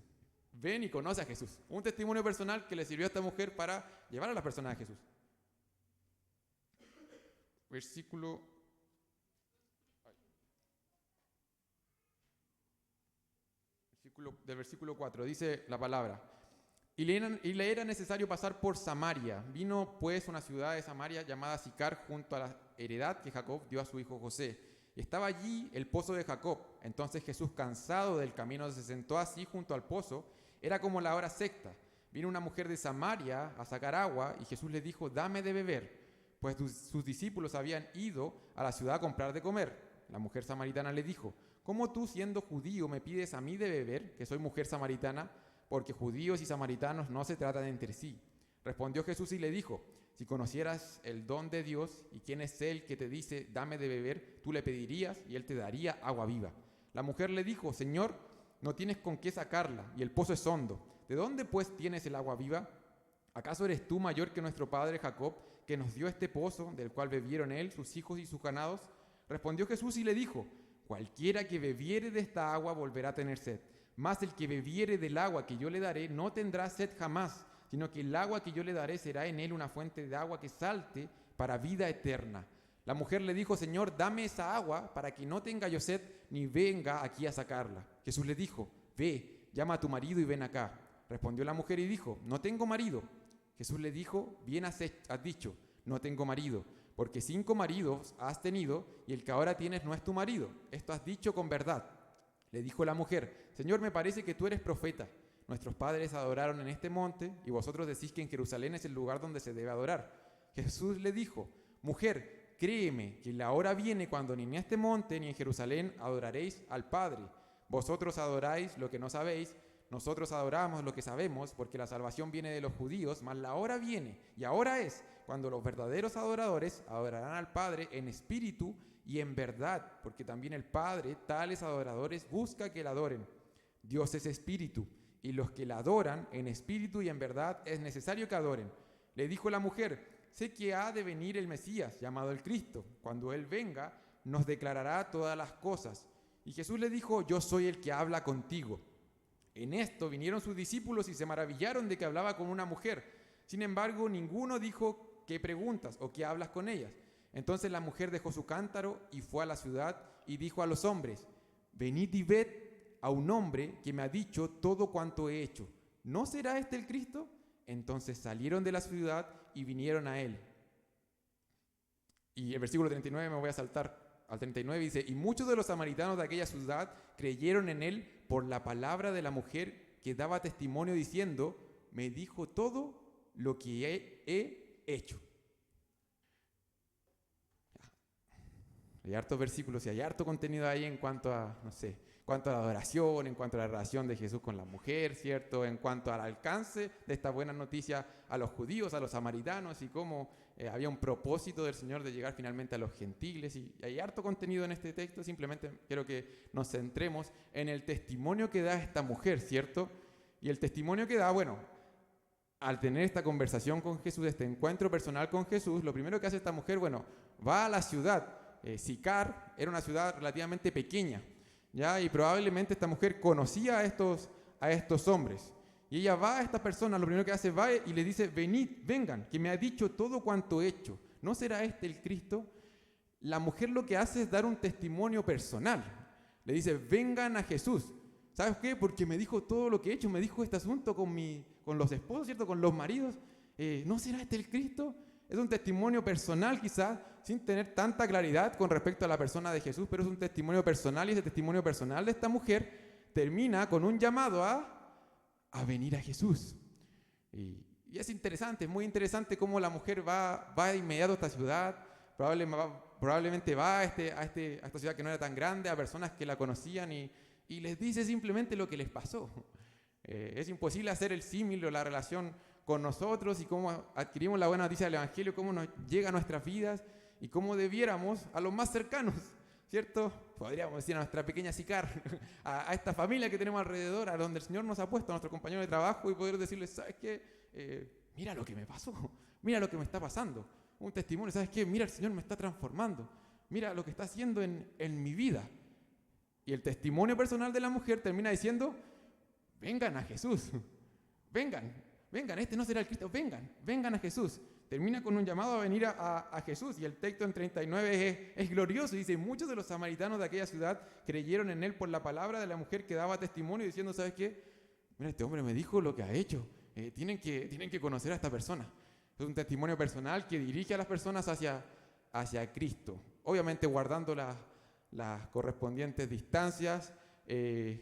Ven y conoce a Jesús. Un testimonio personal que le sirvió a esta mujer para llevar a las personas a Jesús. Del versículo 4 dice la palabra: y le era necesario pasar por Samaria. Vino pues a una ciudad de Samaria llamada Sicar, junto a la heredad que Jacob dio a su hijo José. Y estaba allí el pozo de Jacob. Entonces Jesús, cansado del camino, se sentó así junto al pozo. Era como la hora sexta. Vino una mujer de Samaria a sacar agua, y Jesús le dijo: dame de beber, pues sus discípulos habían ido a la ciudad a comprar de comer. La mujer samaritana le dijo, ¿cómo tú siendo judío me pides a mí de beber, que soy mujer samaritana? Porque judíos y samaritanos no se tratan entre sí. Respondió Jesús y le dijo, si conocieras el don de Dios y quién es él que te dice, dame de beber, tú le pedirías y él te daría agua viva. La mujer le dijo, Señor, no tienes con qué sacarla y el pozo es hondo. ¿De dónde pues tienes el agua viva? ¿Acaso eres tú mayor que nuestro padre Jacob, que nos dio este pozo, del cual bebieron él, sus hijos y sus ganados? Respondió Jesús y le dijo, cualquiera que bebiere de esta agua volverá a tener sed, mas el que bebiere del agua que yo le daré no tendrá sed jamás, sino que el agua que yo le daré será en él una fuente de agua que salte para vida eterna. La mujer le dijo, Señor, dame esa agua para que no tenga yo sed ni venga aquí a sacarla. Jesús le dijo, ve, llama a tu marido y ven acá. Respondió la mujer y dijo, no tengo marido. Jesús le dijo, bien has dicho, no tengo marido, porque 5 maridos has tenido y el que ahora tienes no es tu marido. Esto has dicho con verdad. Le dijo la mujer, Señor, me parece que tú eres profeta. Nuestros padres adoraron en este monte y vosotros decís que en Jerusalén es el lugar donde se debe adorar. Jesús le dijo, mujer, créeme que la hora viene cuando ni en este monte ni en Jerusalén adoraréis al Padre. Vosotros adoráis lo que no sabéis, nosotros adoramos lo que sabemos, porque la salvación viene de los judíos, mas la hora viene, y ahora es, cuando los verdaderos adoradores adorarán al Padre en espíritu y en verdad, porque también el Padre, tales adoradores, busca que le adoren. Dios es espíritu, y los que la adoran en espíritu y en verdad es necesario que adoren. Le dijo la mujer, sé que ha de venir el Mesías, llamado el Cristo. Cuando Él venga, nos declarará todas las cosas. Y Jesús le dijo, yo soy el que habla contigo. En esto vinieron sus discípulos y se maravillaron de que hablaba con una mujer. Sin embargo, ninguno dijo, ¿qué preguntas o qué hablas con ellas? Entonces la mujer dejó su cántaro y fue a la ciudad y dijo a los hombres, venid y ved a un hombre que me ha dicho todo cuanto he hecho. ¿No será este el Cristo? Entonces salieron de la ciudad y vinieron a él. Y el versículo 39 me voy a saltar al 39, dice, y muchos de los samaritanos de aquella ciudad creyeron en él por la palabra de la mujer que daba testimonio diciendo, me dijo todo lo que he hecho. Hay hartos versículos y hay harto contenido ahí en cuanto a, no sé, en cuanto a la adoración, en cuanto a la relación de Jesús con la mujer, ¿cierto? En cuanto al alcance de esta buena noticia a los judíos, a los samaritanos y cómo había un propósito del Señor de llegar finalmente a los gentiles. Y hay harto contenido en este texto, simplemente quiero que nos centremos en el testimonio que da esta mujer, ¿cierto? Y el testimonio que da, bueno, al tener esta conversación con Jesús, este encuentro personal con Jesús, lo primero que hace esta mujer, bueno, va a la ciudad. Sicar era una ciudad relativamente pequeña, ¿ya? Y probablemente esta mujer conocía a estos hombres. Y ella va a esta persona, lo primero que hace, va y le dice, venid, vengan, que me ha dicho todo cuanto he hecho. ¿No será este el Cristo? La mujer lo que hace es dar un testimonio personal. Le dice, vengan a Jesús. ¿Sabes qué? Porque me dijo todo lo que he hecho, me dijo este asunto con los esposos, ¿cierto? Con los maridos. ¿No será este el Cristo? Es un testimonio personal quizás, sin tener tanta claridad con respecto a la persona de Jesús, pero es un testimonio personal y ese testimonio personal de esta mujer termina con un llamado a venir a Jesús. Y es interesante, es muy interesante cómo la mujer va de inmediato a esta ciudad, probablemente va a esta ciudad que no era tan grande, a personas que la conocían y les dice simplemente lo que les pasó. Es imposible hacer el símil o la relación con nosotros y cómo adquirimos la buena noticia del Evangelio, cómo nos llega a nuestras vidas y cómo debiéramos a los más cercanos, ¿cierto? Podríamos decir a nuestra pequeña Sicar, a esta familia que tenemos alrededor, a donde el Señor nos ha puesto, a nuestro compañero de trabajo y poder decirles, ¿sabes qué? Mira lo que me pasó, mira lo que me está pasando. Un testimonio, ¿sabes qué? Mira, el Señor me está transformando, mira lo que está haciendo en mi vida. Y el testimonio personal de la mujer termina diciendo, vengan a Jesús, vengan, este no será el Cristo, vengan a Jesús. Termina con un llamado a venir a Jesús y el texto en 39 es glorioso. Dice, muchos de los samaritanos de aquella ciudad creyeron en él por la palabra de la mujer que daba testimonio diciendo, ¿sabes qué? Mira, este hombre me dijo lo que ha hecho, tienen que conocer a esta persona. Es un testimonio personal que dirige a las personas hacia Cristo, obviamente guardando las correspondientes distancias.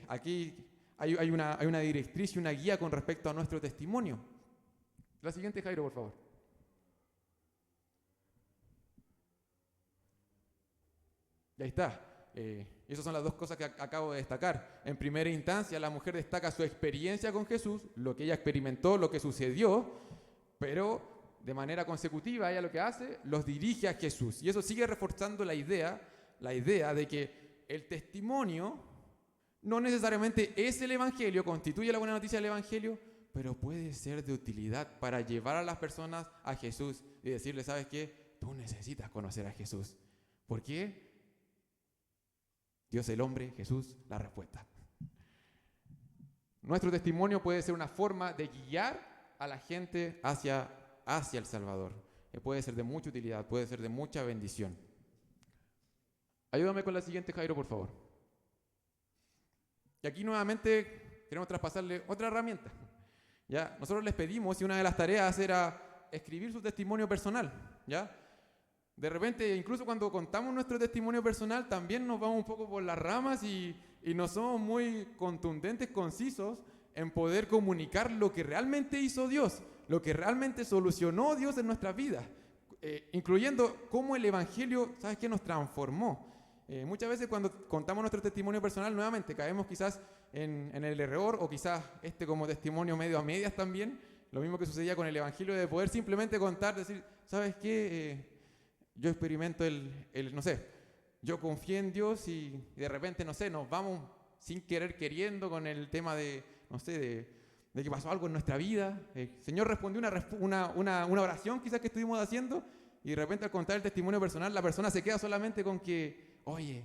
Aquí hay una directriz y una guía con respecto a nuestro testimonio. La siguiente, Jairo, por favor. Y ahí está. Y esas son las dos cosas que acabo de destacar. En primera instancia, la mujer destaca su experiencia con Jesús, lo que ella experimentó, lo que sucedió, pero de manera consecutiva ella lo que hace, los dirige a Jesús. Y eso sigue reforzando la idea de que el testimonio no necesariamente es el Evangelio, constituye la buena noticia del Evangelio, pero puede ser de utilidad para llevar a las personas a Jesús y decirles, ¿sabes qué? Tú necesitas conocer a Jesús. ¿Por qué? Dios el hombre, Jesús la respuesta. Nuestro testimonio puede ser una forma de guiar a la gente hacia el Salvador. Puede ser de mucha utilidad, puede ser de mucha bendición. Ayúdame con la siguiente, Jairo, por favor. Y aquí nuevamente queremos traspasarle otra herramienta. ¿Ya? Nosotros les pedimos, y una de las tareas era escribir su testimonio personal. ¿Ya? De repente, incluso cuando contamos nuestro testimonio personal, también nos vamos un poco por las ramas y no somos muy contundentes, concisos en poder comunicar lo que realmente hizo Dios, lo que realmente solucionó Dios en nuestras vidas, incluyendo cómo el Evangelio, ¿sabes qué?, nos transformó. Muchas veces cuando contamos nuestro testimonio personal, nuevamente caemos quizás en el error, o quizás como testimonio medio a medias también, lo mismo que sucedía con el Evangelio, de poder simplemente contar, decir, ¿sabes qué?, yo experimento no sé, yo confié en Dios y de repente, no sé, nos vamos sin querer queriendo con el tema de, no sé, de que pasó algo en nuestra vida. El Señor respondió una oración quizás que estuvimos haciendo y de repente al contar el testimonio personal la persona se queda solamente con que, oye,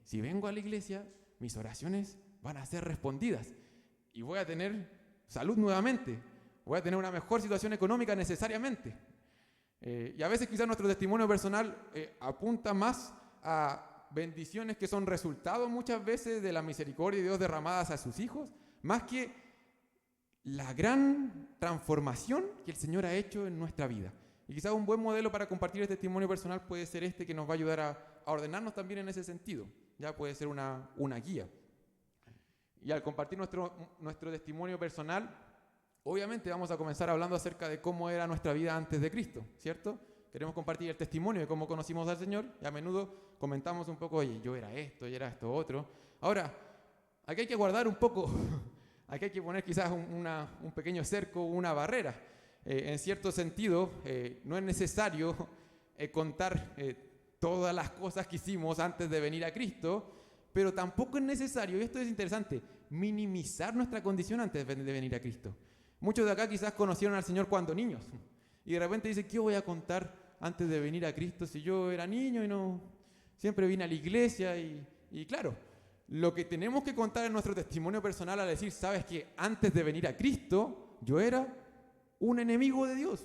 si vengo a la iglesia, mis oraciones van a ser respondidas y voy a tener salud nuevamente, voy a tener una mejor situación económica necesariamente. Y a veces quizás nuestro testimonio personal apunta más a bendiciones que son resultado muchas veces de la misericordia de Dios derramadas a sus hijos, más que la gran transformación que el Señor ha hecho en nuestra vida. Y quizás un buen modelo para compartir el testimonio personal puede ser que nos va a ayudar a ordenarnos también en ese sentido. Ya puede ser una guía. Y al compartir nuestro testimonio personal, obviamente vamos a comenzar hablando acerca de cómo era nuestra vida antes de Cristo, ¿cierto? Queremos compartir el testimonio de cómo conocimos al Señor y a menudo comentamos un poco, oye, yo era esto otro. Ahora, aquí hay que guardar un poco, aquí hay que poner quizás un pequeño cerco, una barrera. En cierto sentido, no es necesario contar todas las cosas que hicimos antes de venir a Cristo, pero tampoco es necesario, y esto es interesante, minimizar nuestra condición antes de venir a Cristo. Muchos de acá quizás conocieron al Señor cuando niños y de repente dicen, ¿qué voy a contar antes de venir a Cristo si yo era niño y no siempre vine a la iglesia? Y claro, lo que tenemos que contar en nuestro testimonio personal al decir, ¿sabes qué? Antes de venir a Cristo, yo era un enemigo de Dios.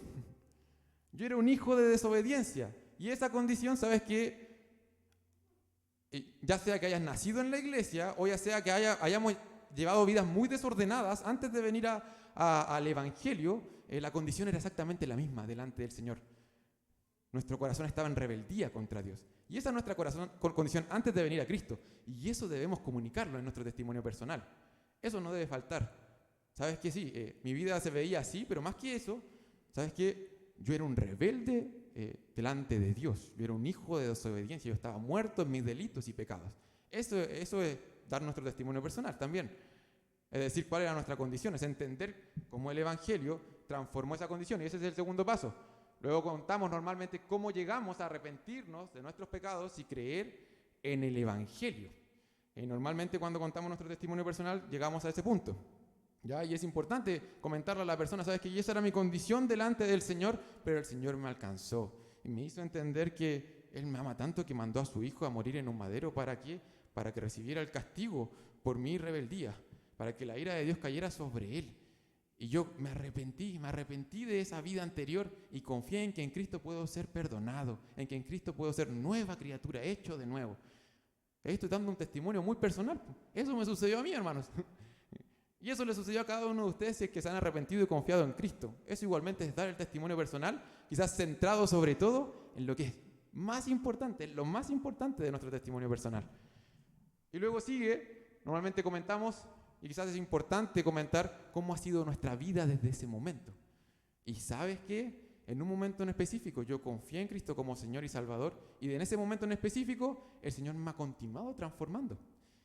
Yo era un hijo de desobediencia. Y esa condición, ¿sabes qué? Ya sea que hayas nacido en la iglesia o ya sea que hayamos llevado vidas muy desordenadas antes de venir al Evangelio, la condición era exactamente la misma delante del Señor. Nuestro corazón estaba en rebeldía contra Dios. Y esa es nuestra condición antes de venir a Cristo. Y eso debemos comunicarlo en nuestro testimonio personal. Eso no debe faltar. ¿Sabes qué? Sí, mi vida se veía así, pero más que eso, ¿sabes qué? Yo era un rebelde delante de Dios. Yo era un hijo de desobediencia. Yo estaba muerto en mis delitos y pecados. Eso es dar nuestro testimonio personal también. Es decir, cuál era nuestra condición, es entender cómo el Evangelio transformó esa condición. Y ese es el segundo paso. Luego contamos normalmente cómo llegamos a arrepentirnos de nuestros pecados y creer en el Evangelio. Normalmente cuando contamos nuestro testimonio personal llegamos a ese punto. ¿Ya? Y es importante comentarle a la persona, sabes que esa era mi condición delante del Señor, pero el Señor me alcanzó y me hizo entender que Él me ama tanto que mandó a su Hijo a morir en un madero. ¿Para qué? Para que recibiera el castigo por mi rebeldía, para que la ira de Dios cayera sobre Él. Y yo me arrepentí de esa vida anterior y confié en que en Cristo puedo ser perdonado, en que en Cristo puedo ser nueva criatura, hecho de nuevo. Estoy dando un testimonio muy personal. Eso me sucedió a mí, hermanos. Y eso le sucedió a cada uno de ustedes si es que se han arrepentido y confiado en Cristo. Eso igualmente es dar el testimonio personal, quizás centrado sobre todo en lo que es más importante, lo más importante de nuestro testimonio personal. Y luego sigue, normalmente comentamos, y quizás es importante comentar cómo ha sido nuestra vida desde ese momento. Y ¿sabes qué? En un momento en específico yo confié en Cristo como Señor y Salvador, y en ese momento en específico el Señor me ha continuado transformando.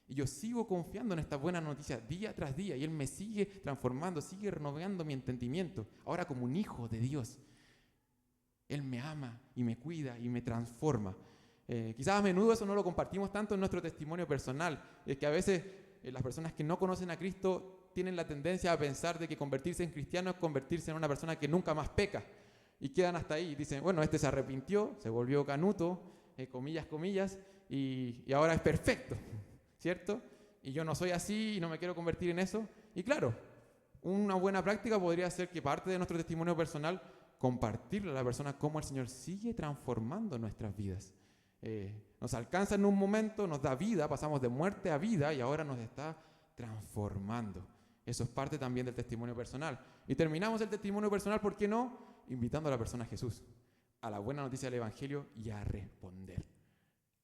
Y yo sigo confiando en esta buena noticia día tras día, y Él me sigue transformando, sigue renovando mi entendimiento, ahora como un hijo de Dios. Él me ama y me cuida y me transforma. Quizás a menudo eso no lo compartimos tanto en nuestro testimonio personal. Es que a veces las personas que no conocen a Cristo tienen la tendencia a pensar de que convertirse en cristiano es convertirse en una persona que nunca más peca. Y quedan hasta ahí. Dicen, bueno, este se arrepintió, se volvió canuto, comillas, comillas, y ahora es perfecto, ¿cierto? Y yo no soy así y no me quiero convertir en eso. Y claro, una buena práctica podría ser que parte de nuestro testimonio personal compartirle a la persona cómo el Señor sigue transformando nuestras vidas. Nos alcanza en un momento, nos da vida, pasamos de muerte a vida y ahora nos está transformando. Eso es parte también del testimonio personal. Y terminamos el testimonio personal, ¿por qué no? Invitando a la persona a Jesús, a la buena noticia del Evangelio y a responder.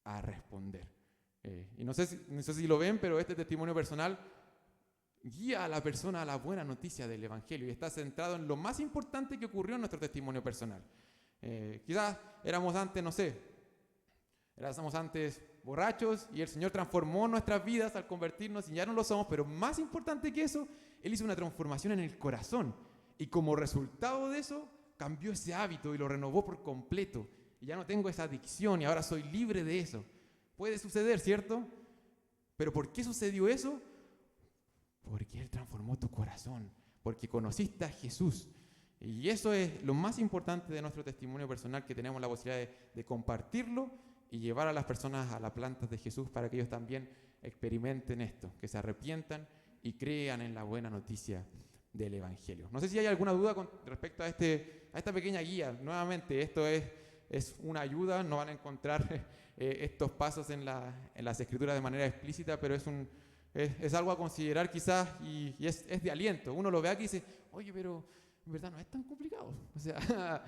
A responder. Y no sé si lo ven, pero este testimonio personal guía a la persona a la buena noticia del Evangelio y está centrado en lo más importante que ocurrió en nuestro testimonio personal. Quizás éramos antes borrachos y el Señor transformó nuestras vidas al convertirnos y ya no lo somos, pero más importante que eso, Él hizo una transformación en el corazón y como resultado de eso cambió ese hábito y lo renovó por completo y ya no tengo esa adicción y ahora soy libre de eso. Puede suceder, ¿cierto? Pero ¿por qué sucedió eso? Porque Él transformó tu corazón, porque conociste a Jesús. Y eso es lo más importante de nuestro testimonio personal, que tenemos la posibilidad de compartirlo y llevar a las personas a las plantas de Jesús para que ellos también experimenten esto, que se arrepientan y crean en la buena noticia del Evangelio. No sé si hay alguna duda con respecto a esta pequeña guía. Nuevamente, esto es una ayuda, no van a encontrar estos pasos en las Escrituras de manera explícita, pero es algo a considerar quizás y es de aliento. Uno lo ve aquí y dice, oye, pero en verdad no es tan complicado. O sea,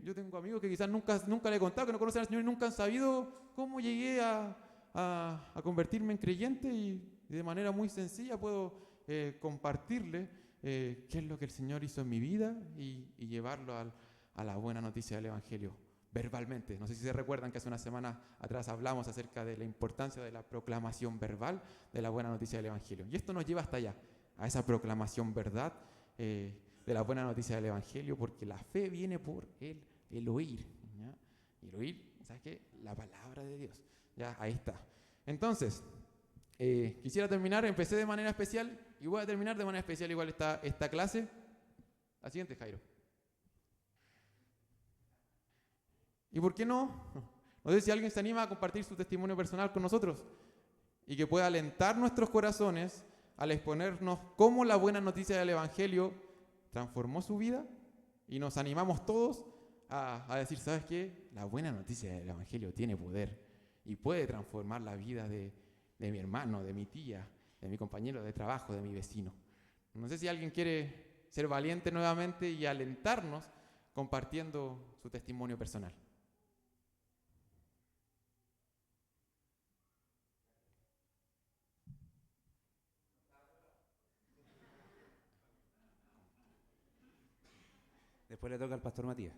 yo tengo amigos que quizás nunca le he contado, que no conocen al Señor y nunca han sabido cómo llegué a convertirme en creyente y de manera muy sencilla puedo compartirle qué es lo que el Señor hizo en mi vida y llevarlo a la buena noticia del Evangelio verbalmente. No sé si se recuerdan que hace una semana atrás hablamos acerca de la importancia de la proclamación verbal de la buena noticia del Evangelio. Y esto nos lleva hasta allá, a esa proclamación verdad de la buena noticia del Evangelio, porque la fe viene por el oír. ¿Ya? Y el oír, ¿sabes qué? La palabra de Dios. Ya, ahí está. Entonces, quisiera terminar, empecé de manera especial y voy a terminar de manera especial igual esta clase. La siguiente, Jairo. ¿Y por qué no? No sé si alguien se anima a compartir su testimonio personal con nosotros y que pueda alentar nuestros corazones al exponernos cómo la buena noticia del Evangelio transformó su vida y nos animamos todos a decir, ¿sabes qué? La buena noticia del Evangelio tiene poder y puede transformar la vida de mi hermano, de mi tía, de mi compañero de trabajo, de mi vecino. No sé si alguien quiere ser valiente nuevamente y alentarnos compartiendo su testimonio personal. Después le toca al pastor Matías.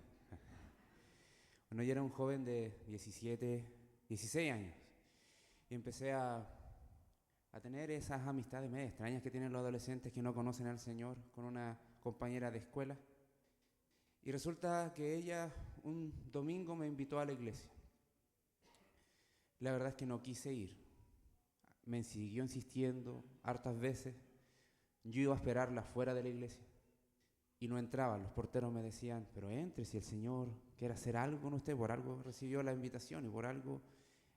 Bueno, yo era un joven de 16 años y empecé a tener esas amistades medio extrañas que tienen los adolescentes que no conocen al Señor con una compañera de escuela. Y resulta que ella un domingo me invitó a la iglesia. La verdad es que no quise ir. Me siguió insistiendo hartas veces. Yo iba a esperarla fuera de la iglesia. Y no entraban, los porteros me decían, pero entre, si el Señor quiere hacer algo con usted, por algo recibió la invitación y por algo,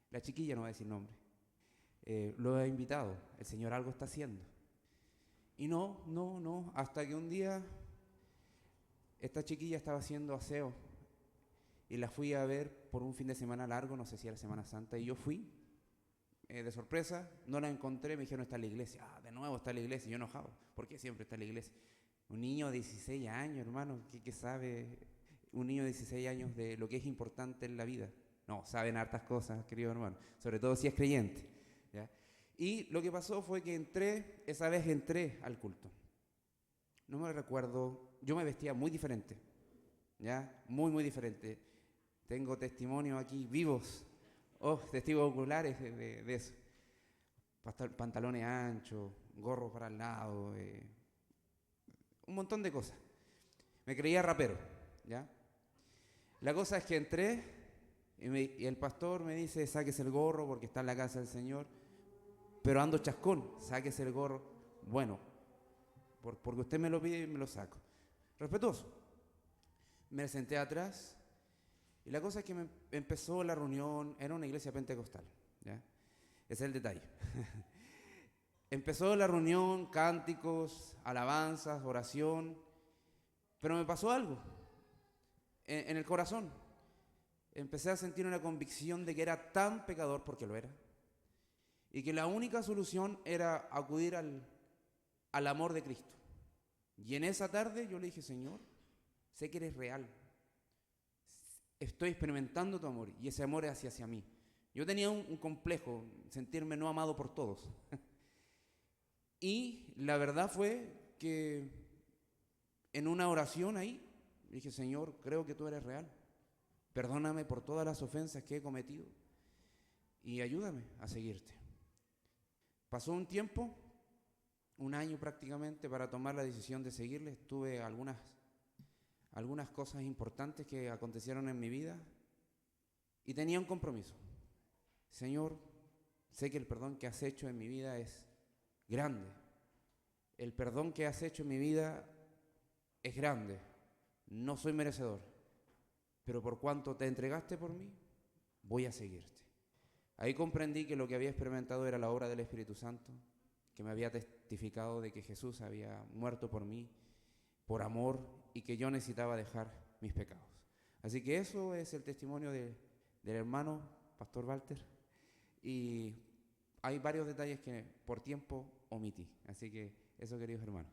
la chiquilla no va a decir nombre, lo he invitado, el Señor algo está haciendo. Y no, hasta que un día esta chiquilla estaba haciendo aseo y la fui a ver por un fin de semana largo, no sé si era Semana Santa, y yo fui de sorpresa, no la encontré, me dijeron está en la iglesia, de nuevo está en la iglesia, yo enojado, ¿por qué siempre está en la iglesia? Un niño de 16 años, hermano, ¿qué sabe un niño de 16 años de lo que es importante en la vida? No, saben hartas cosas, querido hermano, sobre todo si es creyente, ¿ya? Y lo que pasó fue que esa vez entré al culto. No me recuerdo, yo me vestía muy diferente. ¿ya? Muy, muy diferente. Tengo testimonios aquí vivos, testigos oculares de eso. Pantalones anchos, gorro para el lado, un montón de cosas. Me creía rapero, ¿ya? La cosa es que entré y el pastor me dice, sáquese el gorro porque está en la casa del Señor, pero ando chascón, sáquese el gorro. Bueno, porque usted me lo pide y me lo saco. Respetuoso. Me senté atrás y la cosa es que empezó la reunión, era una iglesia pentecostal, ¿ya? Ese es el detalle. Empezó la reunión, cánticos, alabanzas, oración, pero me pasó algo en el corazón. Empecé a sentir una convicción de que era tan pecador, porque lo era, y que la única solución era acudir al amor de Cristo. Y en esa tarde yo le dije, Señor, sé que eres real, estoy experimentando tu amor, y ese amor es hacia mí. Yo tenía un complejo, sentirme no amado por todos. Y la verdad fue que en una oración ahí, dije, Señor, creo que tú eres real. Perdóname por todas las ofensas que he cometido y ayúdame a seguirte. Pasó un tiempo, un año prácticamente, para tomar la decisión de seguirle. Tuve algunas cosas importantes que acontecieron en mi vida y tenía un compromiso. Señor, sé que el perdón que has hecho en mi vida es grande. El perdón que has hecho en mi vida es grande. No soy merecedor, pero por cuanto te entregaste por mí, voy a seguirte. Ahí comprendí que lo que había experimentado era la obra del Espíritu Santo, que me había testificado de que Jesús había muerto por mí, por amor, y que yo necesitaba dejar mis pecados. Así que eso es el testimonio del hermano Pastor Walter, y hay varios detalles que por tiempo omití. Así que eso, queridos hermanos.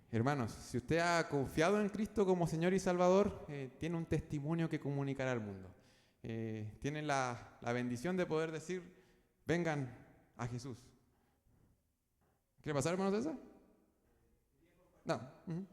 Hermanos, si usted ha confiado en Cristo como Señor y Salvador, tiene un testimonio que comunicar al mundo. Tiene la bendición de poder decir, vengan a Jesús. ¿Quiere pasar, hermano César? No. Uh-huh.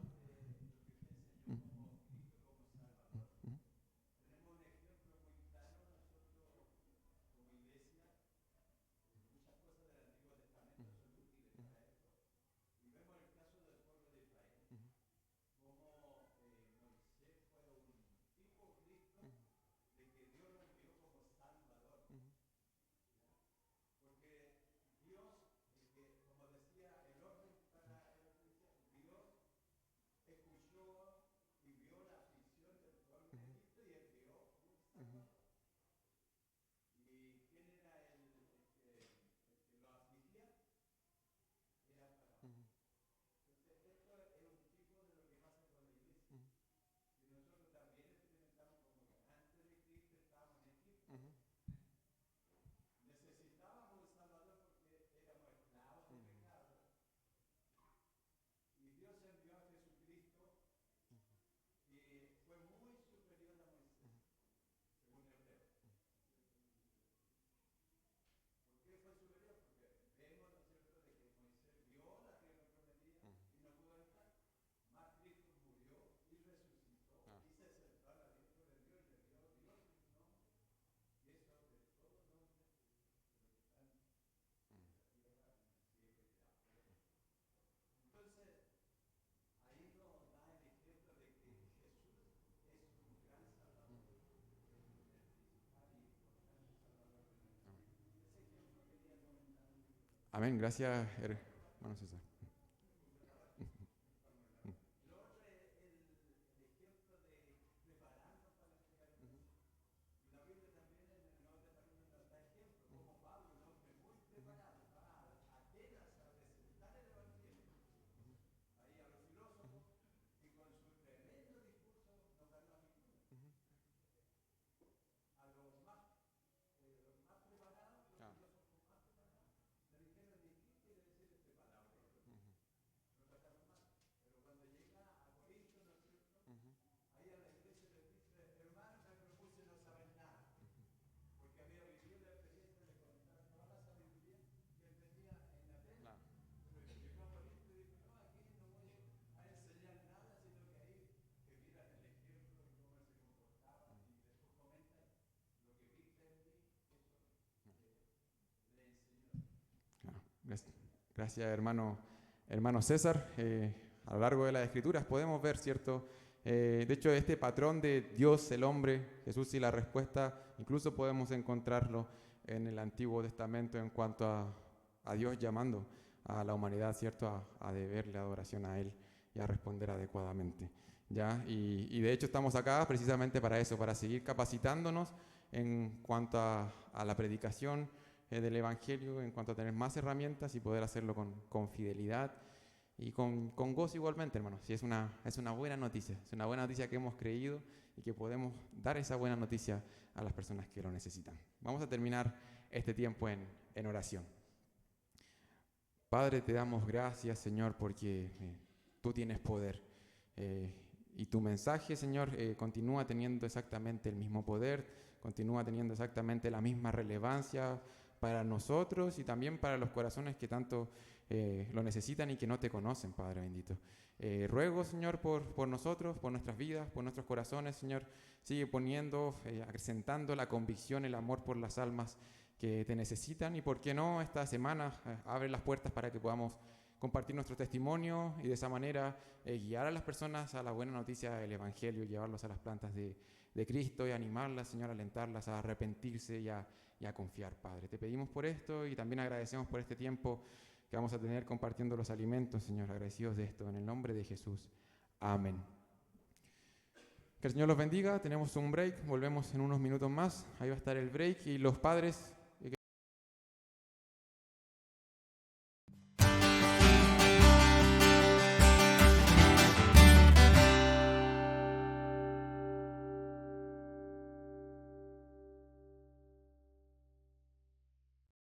Amén, gracias, hermano César. Gracias, hermano César. A lo largo de las Escrituras podemos ver, ¿cierto? De hecho, este patrón de Dios, el hombre, Jesús y la respuesta, incluso podemos encontrarlo en el Antiguo Testamento en cuanto a Dios llamando a la humanidad, ¿cierto? A deberle adoración a Él y a responder adecuadamente, ¿ya? Y de hecho estamos acá precisamente para eso, para seguir capacitándonos en cuanto a la predicación del Evangelio, en cuanto a tener más herramientas y poder hacerlo con fidelidad y con gozo igualmente, hermanos. Sí, es una buena noticia, es una buena noticia que hemos creído y que podemos dar esa buena noticia a las personas que lo necesitan. Vamos a terminar este tiempo en oración. Padre, te damos gracias, Señor, porque tú tienes poder. Y tu mensaje, Señor, continúa teniendo exactamente el mismo poder, continúa teniendo exactamente la misma relevancia para nosotros y también para los corazones que tanto lo necesitan y que no te conocen, Padre bendito. Ruego, Señor, por nosotros, por nuestras vidas, por nuestros corazones, Señor. Sigue poniendo, acrecentando la convicción, el amor por las almas que te necesitan y, ¿por qué no? Esta semana abre las puertas para que podamos compartir nuestro testimonio y de esa manera guiar a las personas a la buena noticia del Evangelio, llevarlos a las plantas de Cristo y animarlas, Señor, alentarlas a arrepentirse y a confiar, Padre. Te pedimos por esto y también agradecemos por este tiempo que vamos a tener compartiendo los alimentos, Señor, agradecidos de esto, en el nombre de Jesús. Amén. Que el Señor los bendiga, tenemos un break, volvemos en unos minutos más, ahí va a estar el break y los padres